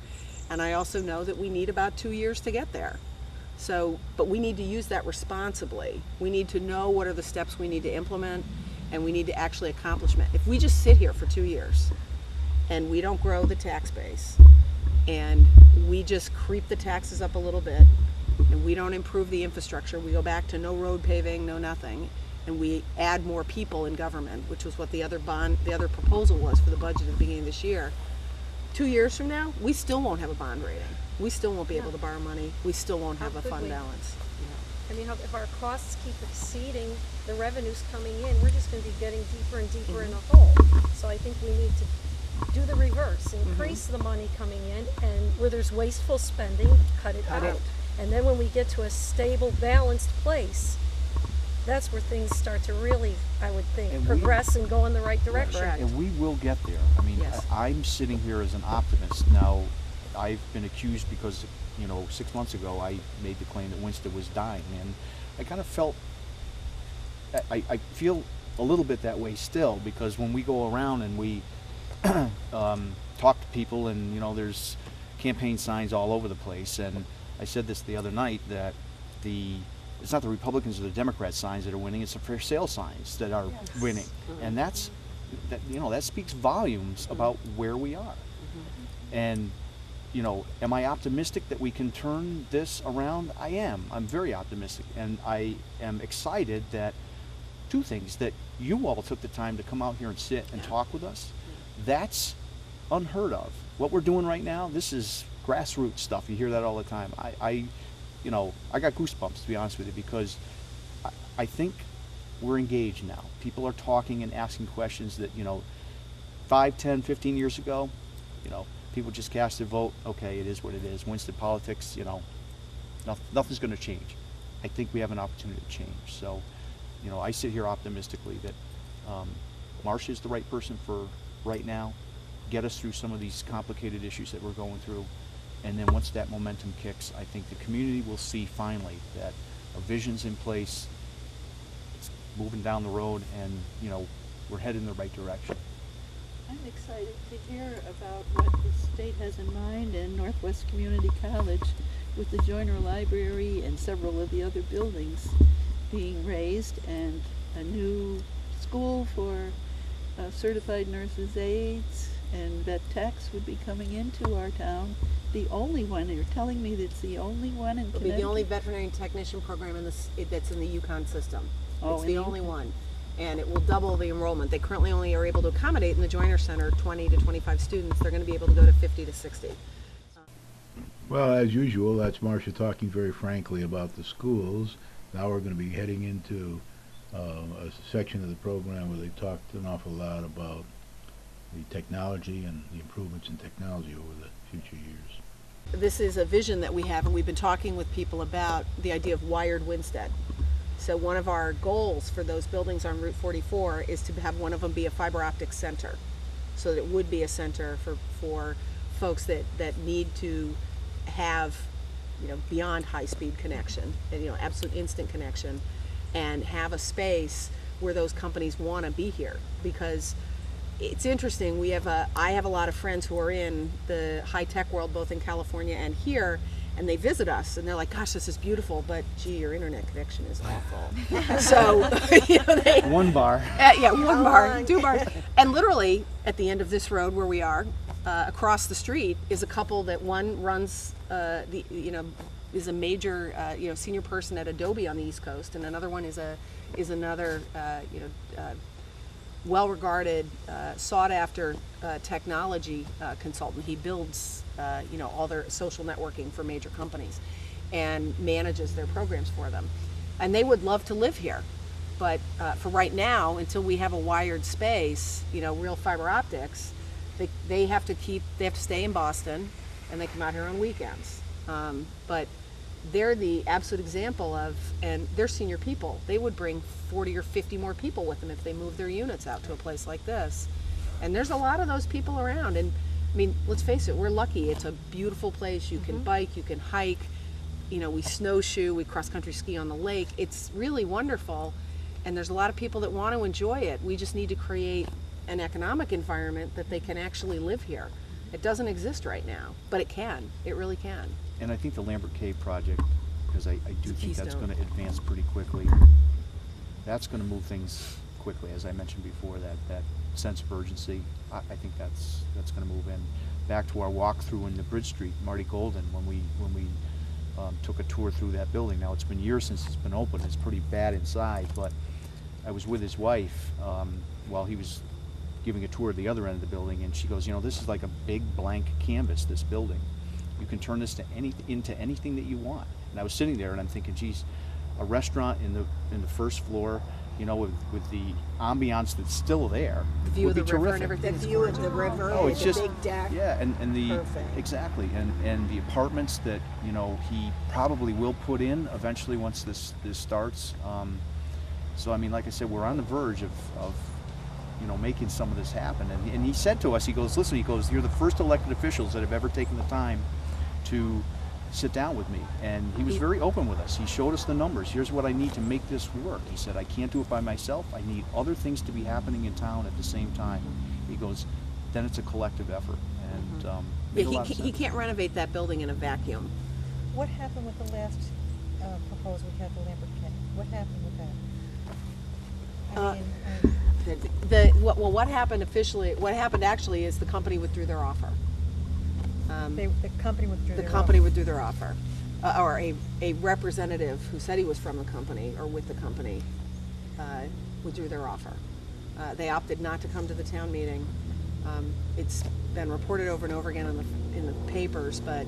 Speaker 2: and I also know that we need about 2 years to get there. So, but we need to use that responsibly. We need to know what are the steps we need to implement, and we need to actually accomplish it. If we just sit here for 2 years and we don't grow the tax base, and we just creep the taxes up a little bit, and we don't improve the infrastructure, we go back to no road paving, no nothing, and we add more people in government, which was what the other proposal was for the budget at the beginning of this year. 2 years from now, we still won't have a bond rating. We still won't be able to borrow money. We still won't have a
Speaker 5: could
Speaker 2: fund
Speaker 5: we?
Speaker 2: balance.
Speaker 5: I mean, if our costs keep exceeding the revenues coming in, we're just going to be getting deeper and deeper in a hole. So I think we need to do the reverse, increase the money coming in, and where there's wasteful spending, cut it out. And then when we get to a stable, balanced place, that's where things start to really, I would think, progress and go in the right direction.
Speaker 2: Correct.
Speaker 4: And we will get there. I mean,
Speaker 2: Yes.
Speaker 4: I'm sitting here as an optimist. Now, I've been accused because, 6 months ago I made the claim that Winston was dying, and I kind of felt, I feel a little bit that way still, because when we go around and we talk to people, and there's campaign signs all over the place, and I said this the other night, that it's not the Republicans or the Democrat signs that are winning, it's the fair sale signs that are winning, and that speaks volumes about where we are. And am I optimistic that we can turn this around? I am. I'm very optimistic, and I am excited that two things: that you all took the time to come out here and sit and talk with us. That's unheard of. What we're doing right now, this is grassroots stuff. You hear that all the time. I got goosebumps, to be honest with you, because I think we're engaged now. People are talking and asking questions that 5, 10, 15 years ago, people just cast their vote. Okay, it is what it is. Winston politics, nothing's going to change. I think we have an opportunity to change. So, I sit here optimistically that Marcia is the right person for right now, get us through some of these complicated issues that we're going through, and then once that momentum kicks, I think the community will see finally that a vision's in place, it's moving down the road, and we're headed in the right direction.
Speaker 7: I'm excited to hear about what the state has in mind and Northwest Community College with the Joyner Library and several of the other buildings being raised, and a new school for certified nurses' aides, and vet techs would be coming into our town. The only one, you're telling me that's the only one in
Speaker 2: It'll
Speaker 7: Connecticut?
Speaker 2: be the only veterinary technician program that's in the Yukon system.
Speaker 7: Oh,
Speaker 2: It's
Speaker 7: in
Speaker 2: the
Speaker 7: the
Speaker 2: only
Speaker 7: Yukon.
Speaker 2: one. And it will double the enrollment. They currently only are able to accommodate in the Joyner Center 20 to 25 students. They're going to be able to go to 50 to 60.
Speaker 1: Well, as usual, that's Marcia talking very frankly about the schools. Now we're going to be heading into a section of the program where they talked an awful lot about the technology and the improvements in technology over the future years.
Speaker 2: This is a vision that we have, and we've been talking with people about the idea of wired Winstead. So one of our goals for those buildings on Route 44 is to have one of them be a fiber optic center. So that it would be a center for folks that need to have, beyond high-speed connection, and, absolute instant connection, and have a space where those companies want to be here. Because it's interesting, I have a lot of friends who are in the high-tech world, both in California and here, and they visit us, and they're like, gosh, this is beautiful, but gee, your internet connection is awful. So,
Speaker 4: One bar.
Speaker 2: yeah, one bar, 2 bars. And literally, at the end of this road where we are, across the street is a couple that one runs, is a major, senior person at Adobe on the East Coast, and another one is another, well-regarded, sought-after technology consultant. He builds, all their social networking for major companies and manages their programs for them. And they would love to live here. But for right now, until we have a wired space, real fiber optics, they have to stay in Boston, and they come out here on weekends. But they're the absolute example of, and they're senior people. They would bring 40 or 50 more people with them if they moved their units out to a place like this. And there's a lot of those people around. And I mean, let's face it, we're lucky. It's a beautiful place. You can bike, you can hike. We snowshoe, we cross-country ski on the lake. It's really wonderful. And there's a lot of people that want to enjoy it. We just need to create an economic environment that they can actually live here. It doesn't exist right now, but it can. It really can.
Speaker 4: And I think the Lambert Cave project, because I do
Speaker 2: It's a
Speaker 4: think that's
Speaker 2: keystone.
Speaker 4: going to advance pretty quickly. That's going to move things quickly, as I mentioned before. That sense of urgency, I think that's going to move in. Back to our walkthrough in the Bridge Street, Marty Golden, when we took a tour through that building. Now it's been years since it's been open. It's pretty bad inside, but I was with his wife while he was giving a tour of the other end of the building, and she goes, this is like a big blank canvas, this building. You can turn this into anything that you want. And I was sitting there and I'm thinking, geez, a restaurant in the first floor, with the ambiance that's still there,
Speaker 2: The view
Speaker 4: would
Speaker 2: of
Speaker 4: be
Speaker 2: the river
Speaker 4: terrific.
Speaker 2: and everything.
Speaker 3: The
Speaker 2: is
Speaker 3: view of
Speaker 2: gorgeous.
Speaker 3: the river,
Speaker 4: Oh, it's
Speaker 3: the
Speaker 4: just
Speaker 3: big deck.
Speaker 4: yeah, and the
Speaker 3: Perfect.
Speaker 4: exactly, and the apartments that he probably will put in eventually once this starts. So I mean, like I said, we're on the verge of making some of this happen. And he said to us, he goes, listen, you're the first elected officials that have ever taken the time to sit down with me. And he was very open with us. He showed us the numbers. Here's what I need to make this work. He said, I can't do it by myself. I need other things to be happening in town at the same time. He goes, then it's a collective effort. And made a lot of
Speaker 2: He
Speaker 4: sense.
Speaker 2: can't renovate that building in a vacuum.
Speaker 6: What happened with the last proposal we had for Lambert Cave? What happened with that? I mean,
Speaker 2: What happened actually is the company withdrew their offer.
Speaker 6: the company withdrew
Speaker 2: The
Speaker 6: their
Speaker 2: company
Speaker 6: offer.
Speaker 2: withdrew their offer. Or a representative who said he was from the company or with the company withdrew their offer. They opted not to come to the town meeting. It's been reported over and over again in the papers, but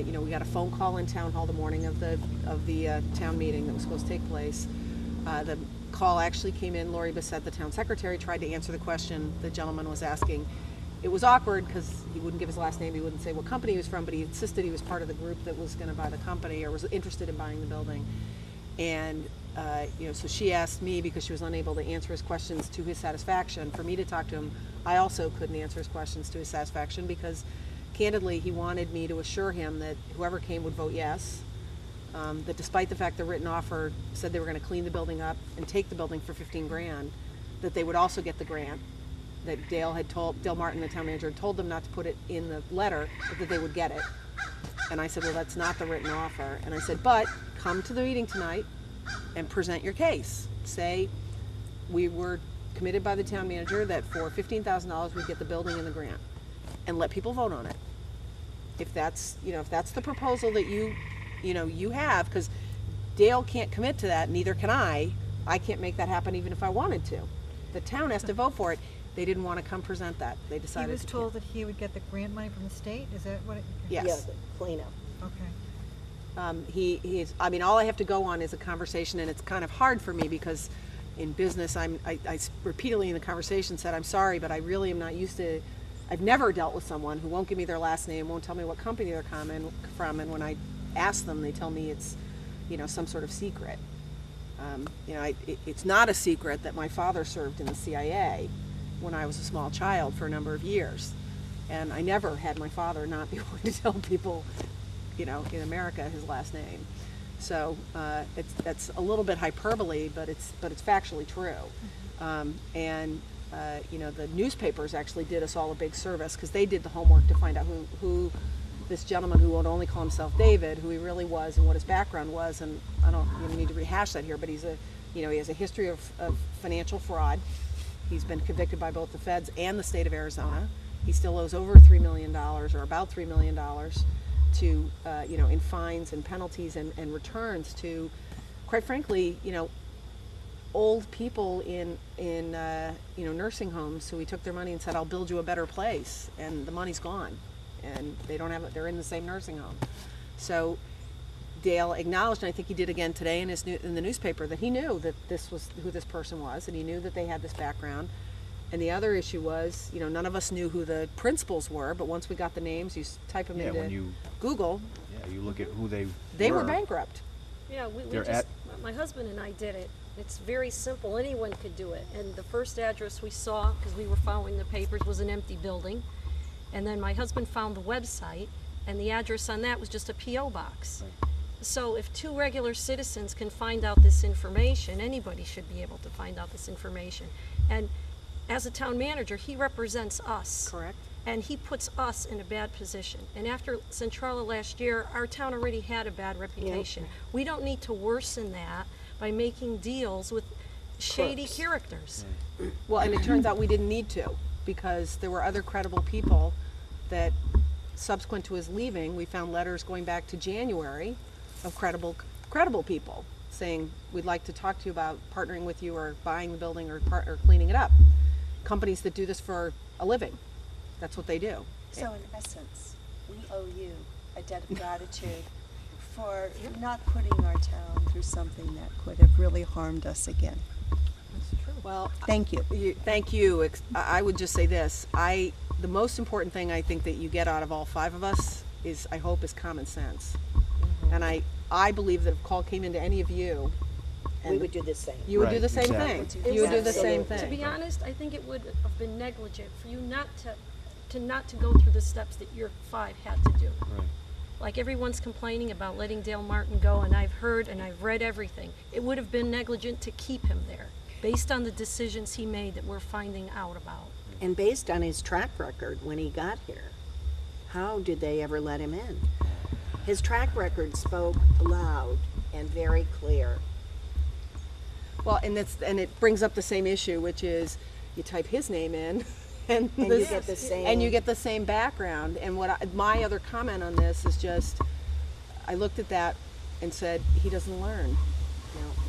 Speaker 2: we got a phone call in town hall the morning of the town meeting that was supposed to take place. The call actually came in. Lori Bissett, the town secretary, tried to answer the question the gentleman was asking. It was awkward because he wouldn't give his last name. He wouldn't say what company he was from, but he insisted he was part of the group that was going to buy the company or was interested in buying the building. And so she asked me, because she was unable to answer his questions to his satisfaction, for me to talk to him. I also couldn't answer his questions to his satisfaction because, candidly, he wanted me to assure him that whoever came would vote yes. That despite the fact the written offer said they were going to clean the building up and take the building for $15,000, that they would also get the grant, that Dale Martin, the town manager, had told them not to put it in the letter, but that they would get it. And I said, well, that's not the written offer. And I said, but come to the meeting tonight and present your case. Say, we were committed by the town manager that for $15,000 we'd get the building and the grant, and let people vote on it. If that's the proposal that you have, because Dale can't commit to that, neither can I. I can't make that happen even if I wanted to. The town has to vote for it. They didn't want to come present that. They
Speaker 6: He
Speaker 2: decided
Speaker 6: was
Speaker 2: to
Speaker 6: told that he would get the grant money from the state, is that what it?
Speaker 2: Yes.
Speaker 8: Yeah, the cleanup.
Speaker 6: Okay.
Speaker 2: He's, I mean, all I have to go on is a conversation, and it's kind of hard for me because in business, I repeatedly in the conversation said, I'm sorry, but I really am not used to, I've never dealt with someone who won't give me their last name, won't tell me what company they're coming from, and when I ask them, they tell me it's, some sort of secret. It's not a secret that my father served in the CIA when I was a small child for a number of years. And I never had my father not be willing to tell people, in America, his last name. So that's a little bit hyperbole, but it's factually true. The newspapers actually did us all a big service because they did the homework to find out who this gentleman, who would only call himself David, who he really was and what his background was. And I don't need to rehash that here, but he has a history of financial fraud. He's been convicted by both the feds and the state of Arizona. He still owes over $3 million, or about $3 million, to in fines and penalties and returns to, quite frankly, old people in nursing homes. So he took their money and said, "I'll build you a better place," and the money's gone, and they don't have it. They're in the same nursing home. So Dale acknowledged, and I think he did again today in the newspaper, that he knew that this was who this person was, and he knew that they had this background. And the other issue was, none of us knew who the principals were, but once we got the names, you type them into Google.
Speaker 4: Yeah, you look at who
Speaker 2: they were bankrupt.
Speaker 5: Yeah, we
Speaker 4: They're
Speaker 5: just, my husband and I did it. It's very simple. Anyone could do it. And the first address we saw, because we were following the papers, was an empty building. And then my husband found the website, and the address on that was just a P.O. box.
Speaker 4: Right.
Speaker 5: So if two regular citizens can find out this information, anybody should be able to find out this information. And as a town manager, he represents us.
Speaker 2: Correct.
Speaker 5: And he puts us in a bad position. And after Centrala last year, our town already had a bad reputation. Yep. We don't need to worsen that by making deals with shady characters.
Speaker 2: Well, and it turns out we didn't need to, because there were other credible people that, subsequent to his leaving, we found letters going back to January of credible people saying, we'd like to talk to you about partnering with you or buying the building or cleaning it up. Companies that do this for a living. That's what they do.
Speaker 3: So in essence, we owe you a debt of gratitude for not putting our town through something that could have really harmed us again.
Speaker 2: That's true. Well,
Speaker 3: thank you.
Speaker 2: Thank you. I would just say this. The most important thing I think that you get out of all five of us is common sense. Mm-hmm. And I believe that if a call came into any of you,
Speaker 8: we would do the same.
Speaker 2: You would do the same thing. You would do the same thing.
Speaker 5: To be honest, I think it would have been negligent for you not to go through the steps that your five had to do.
Speaker 4: Right.
Speaker 5: Like everyone's complaining about letting Dale Martin go, and I've heard and I've read everything. It would have been negligent to keep him there, based on the decisions he made that we're finding out about.
Speaker 8: And based on his track record when he got here, how did they ever let him in? His track record spoke loud and very clear.
Speaker 2: Well, and it brings up the same issue, which is you type his name in, and
Speaker 8: you get the same.
Speaker 2: And you get the same background. And my other comment on this is just, I looked at that and said, he doesn't learn.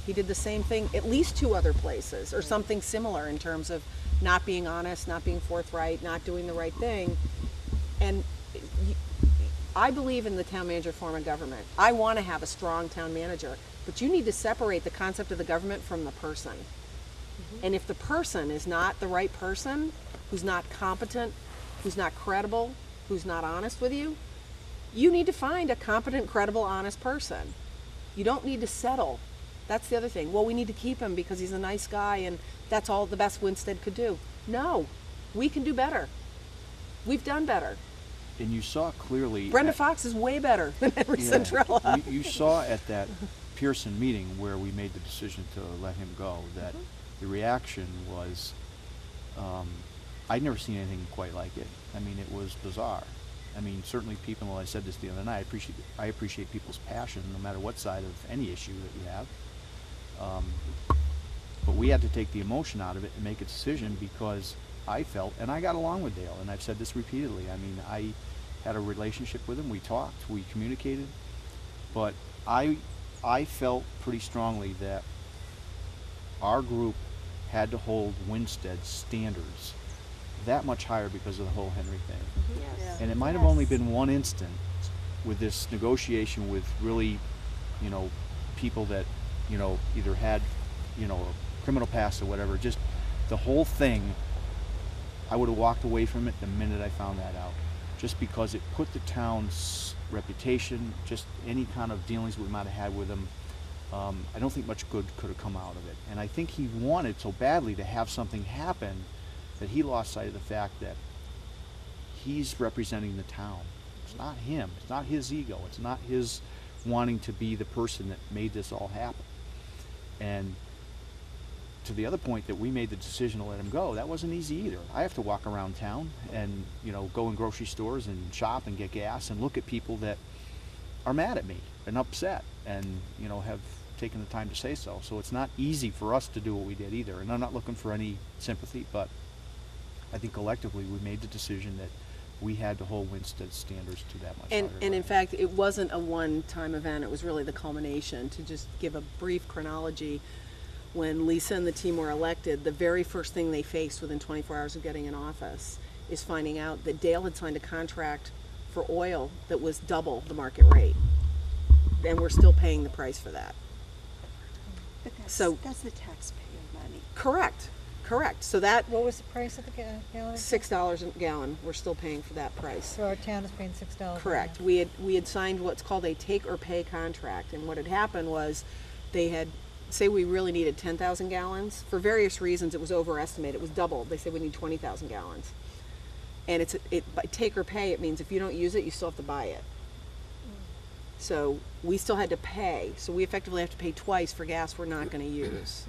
Speaker 2: He did the same thing at least two other places, or something similar in terms of not being honest, not being forthright, not doing the right thing. And I believe in the town manager form of government. I want to have a strong town manager, but you need to separate the concept of the government from the person. Mm-hmm. And if the person is not the right person, who's not competent, who's not credible, who's not honest with you, you need to find a competent, credible, honest person. You don't need to settle. That's the other thing. Well, we need to keep him because he's a nice guy and that's all the best Winstead could do. No, we can do better. We've done better.
Speaker 4: And you saw clearly...
Speaker 2: Brenda Fox is way better than Henry Centrella.
Speaker 4: You saw at that Pearson meeting where we made the decision to let him go that the reaction was I'd never seen anything quite like it. I mean, it was bizarre. I mean, certainly people, I said this the other night, I appreciate people's passion no matter what side of any issue that you have. But we had to take the emotion out of it and make a decision because I felt, and I got along with Dale, and I've said this repeatedly, I mean, I had a relationship with him, we talked, we communicated, but I felt pretty strongly that our group had to hold Winstead's standards that much higher because of the whole Henry thing.
Speaker 8: Yes.
Speaker 4: And it might have only been one instant with this negotiation with really, you know, people that, you know, either had, you know, a criminal past or whatever. Just the whole thing, I would have walked away from it the minute I found that out. Just because it put the town's reputation, just any kind of dealings we might have had with them, I don't think much good could have come out of it. And I think he wanted so badly to have something happen that he lost sight of the fact that he's representing the town. It's not him. It's not his ego. It's not his wanting to be the person that made this all happen. And to the other point that we made the decision to let him go, that wasn't easy either. I have to walk around town and, you know, go in grocery stores and shop and get gas and look at people that are mad at me and upset and, you know, have taken the time to say so. So it's not easy for us to do what we did either. And I'm not looking for any sympathy, but I think collectively we made the decision that we had to hold Winstead's standards to that much higher
Speaker 2: And in
Speaker 4: level.
Speaker 2: fact, it wasn't a one-time event. It was really the culmination. To just give a brief chronology, when Lisa and the team were elected, the very first thing they faced within 24 hours of getting in office is finding out that Dale had signed a contract for oil that was double the market rate. And we're still paying the price for that.
Speaker 3: But that's the taxpayer money.
Speaker 2: Correct. So that
Speaker 6: What was the price of the gallon?
Speaker 2: $6 a gallon, we're still paying for that price.
Speaker 6: So our town is paying $6.
Speaker 2: Correct. We had signed what's called a take or pay contract, and what had happened was they had, say we really needed 10,000 gallons. For various reasons, it was overestimated. It was doubled. They said we need 20,000 gallons. And by take or pay, it means if you don't use it, you still have to buy it. So we still had to pay. So we effectively have to pay twice for gas we're not going to use.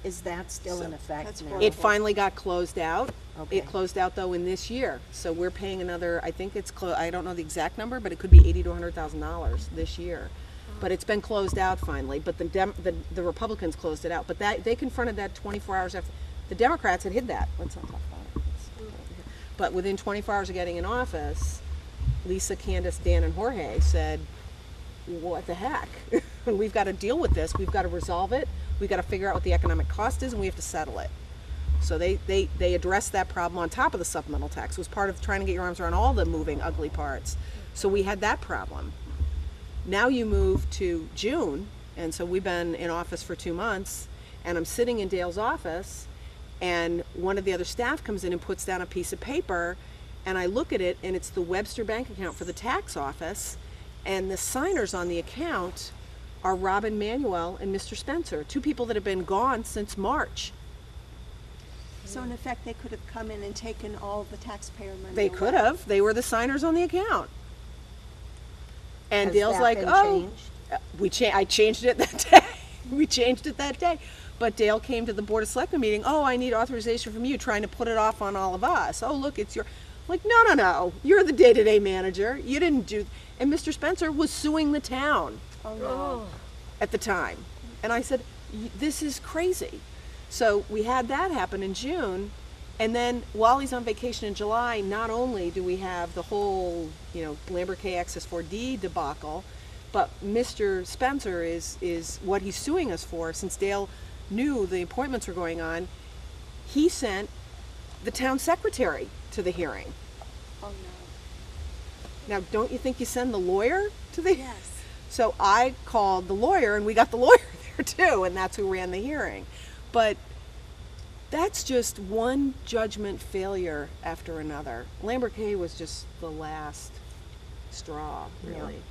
Speaker 8: Is that still in effect
Speaker 3: that's
Speaker 8: now?
Speaker 3: horrible.
Speaker 2: It finally got closed out.
Speaker 8: Okay.
Speaker 2: It closed out though in this year. So we're paying another, I think it's I don't know the exact number, but it could be $80,000 to $100,000 this year. But it's been closed out finally. But the Republicans closed it out. But they confronted that 24 hours after. The Democrats had hid that. Let's not talk about it. But within 24 hours of getting in office, Lisa, Candace, Dan, and Jorge said, what the heck? We've got to deal with this. We've got to resolve it. We've got to figure out what the economic cost is, and we have to settle it. So they addressed that problem on top of the supplemental tax. It was part of trying to get your arms around all the moving, ugly parts. So we had that problem. Now you move to June, and so we've been in office for 2 months, and I'm sitting in Dale's office, and one of the other staff comes in and puts down a piece of paper, and I look at it, and it's the Webster bank account for the tax office, and the signers on the account are Robin Manuel and Mr. Spencer, two people that have been gone since March.
Speaker 3: So in effect, they could have come in and taken all the taxpayer money
Speaker 2: They
Speaker 3: away.
Speaker 2: could have. They were the signers on the account. And
Speaker 8: Has
Speaker 2: Dale's
Speaker 8: that
Speaker 2: like,
Speaker 8: been
Speaker 2: oh,
Speaker 8: changed?
Speaker 2: I changed it that day. We changed it that day. But Dale came to the Board of Selectmen meeting, oh, I need authorization from you, trying to put it off on all of us. Oh, look, it's your, like, no. You're the day-to-day manager. You didn't do, and Mr. Spencer was suing the town
Speaker 3: Oh, no.
Speaker 2: at the time. And I said, this is crazy. So we had that happen in June. And then while he's on vacation in July, not only do we have the whole, Lambert K Access 4D debacle, but Mr. Spencer is what he's suing us for. Since Dale knew the appointments were going on, he sent the town secretary to the hearing.
Speaker 3: Oh, no.
Speaker 2: Now, don't you think you send the lawyer to the?
Speaker 3: Yes.
Speaker 2: So I called the lawyer, and we got the lawyer there too, and that's who ran the hearing. But that's just one judgment failure after another. Lambert K was just the last straw, really.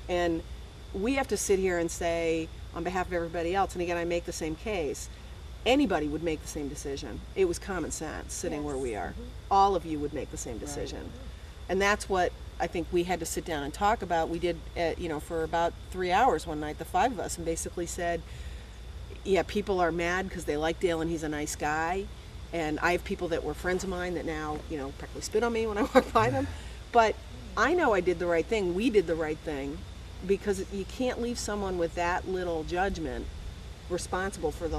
Speaker 2: And we have to sit here and say, on behalf of everybody else, and again, I make the same case, anybody would make the same decision. It was common sense sitting where we are. All of you would make the same decision. And that's what I think we had to sit down and talk about. We did, for about 3 hours one night, the five of us, and basically said, yeah, people are mad because they like Dale and he's a nice guy. And I have people that were friends of mine that now, practically spit on me when I walk by them. But I know I did the right thing. We did the right thing, because you can't leave someone with that little judgment responsible for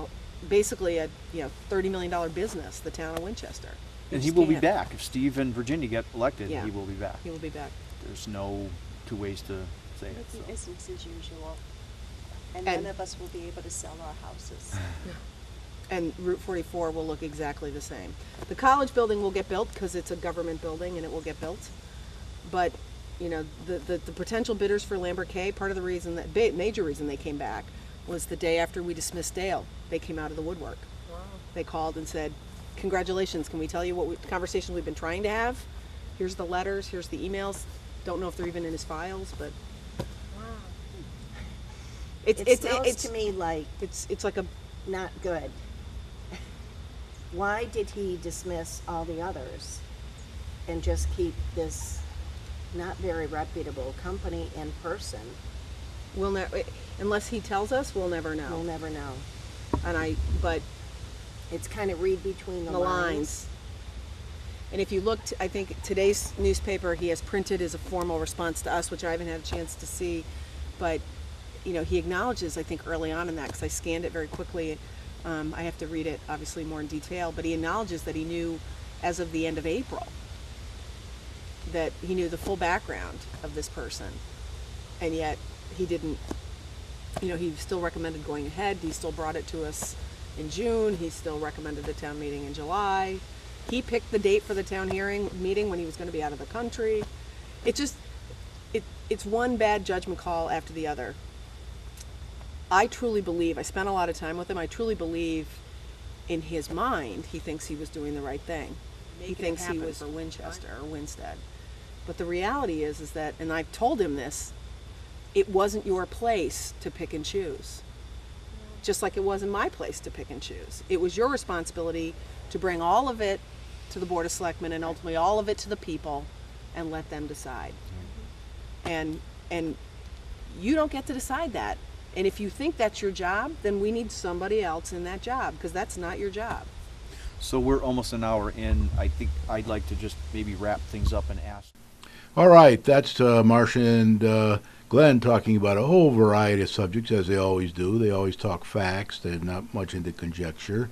Speaker 2: basically a $30 million business, the town of Winchester.
Speaker 4: And he
Speaker 2: just
Speaker 4: will be
Speaker 2: can't.
Speaker 4: back. If Steve and Virginia get elected,
Speaker 2: Yeah.
Speaker 4: he will be back.
Speaker 2: He will be back.
Speaker 4: There's no two ways to say it.
Speaker 3: It's
Speaker 4: so.
Speaker 3: business as usual. And
Speaker 2: And-
Speaker 3: none of us will be able to sell our houses.
Speaker 2: And Route 44 will look exactly the same. The college building will get built because it's a government building and it will get built. But, the potential bidders for Lambert K, part of the reason major reason they came back was the day after we dismissed Dale. They came out of the woodwork.
Speaker 6: Wow.
Speaker 2: They called and said, "Congratulations, can we tell you what conversations we've been trying to have? Here's the letters, here's the emails." Don't know if they're even in his files, but
Speaker 6: Wow.
Speaker 8: It smells to me like
Speaker 2: it's like a
Speaker 8: not good. Why did he dismiss all the others and just keep this not very reputable company in person?
Speaker 2: we'll never, unless he tells us, we'll never know.
Speaker 8: We'll never know.
Speaker 2: But
Speaker 8: It's kind of read between the lines.
Speaker 2: And if you looked, I think today's newspaper he has printed as a formal response to us, which I haven't had a chance to see, but he acknowledges, I think, early on in that, because I scanned it very quickly. I have to read it obviously more in detail, but he acknowledges that he knew as of the end of April that he knew the full background of this person, and yet he didn't. He still recommended going ahead. He still brought it to us in June. He still recommended the town meeting in July. He picked the date for the town meeting when he was going to be out of the country. It's one bad judgment call after the other. I truly believe, I spent a lot of time with him, I truly believe in his mind he thinks he was doing the right thing. He
Speaker 8: Making it
Speaker 2: thinks he
Speaker 8: happen.
Speaker 2: was for Winchester or Winstead. But the reality is that, and I've told him this, it wasn't your place to pick and choose. Just like it wasn't my place to pick and choose. It was your responsibility to bring all of it to the Board of Selectmen and ultimately all of it to the people and let them decide. And you don't get to decide that. And if you think that's your job, then we need somebody else in that job, because that's not your job.
Speaker 4: So we're almost an hour in. I think I'd like to just maybe wrap things up and ask.
Speaker 1: All right, that's Marcia and Glenn talking about a whole variety of subjects, as they always do. They always talk facts. They're not much into conjecture.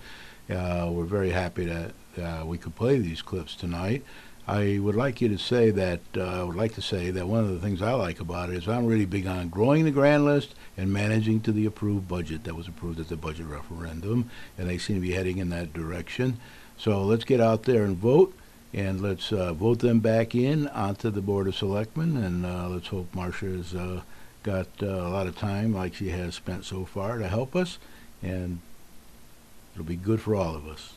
Speaker 1: We're very happy that we could play these clips tonight. I would like to say that one of the things I like about it is I'm really big on growing the grand list and managing to the approved budget that was approved at the budget referendum, and they seem to be heading in that direction. So let's get out there and vote, and let's vote them back in onto the Board of Selectmen, and let's hope Marcia's got a lot of time, like she has spent so far, to help us, and it'll be good for all of us.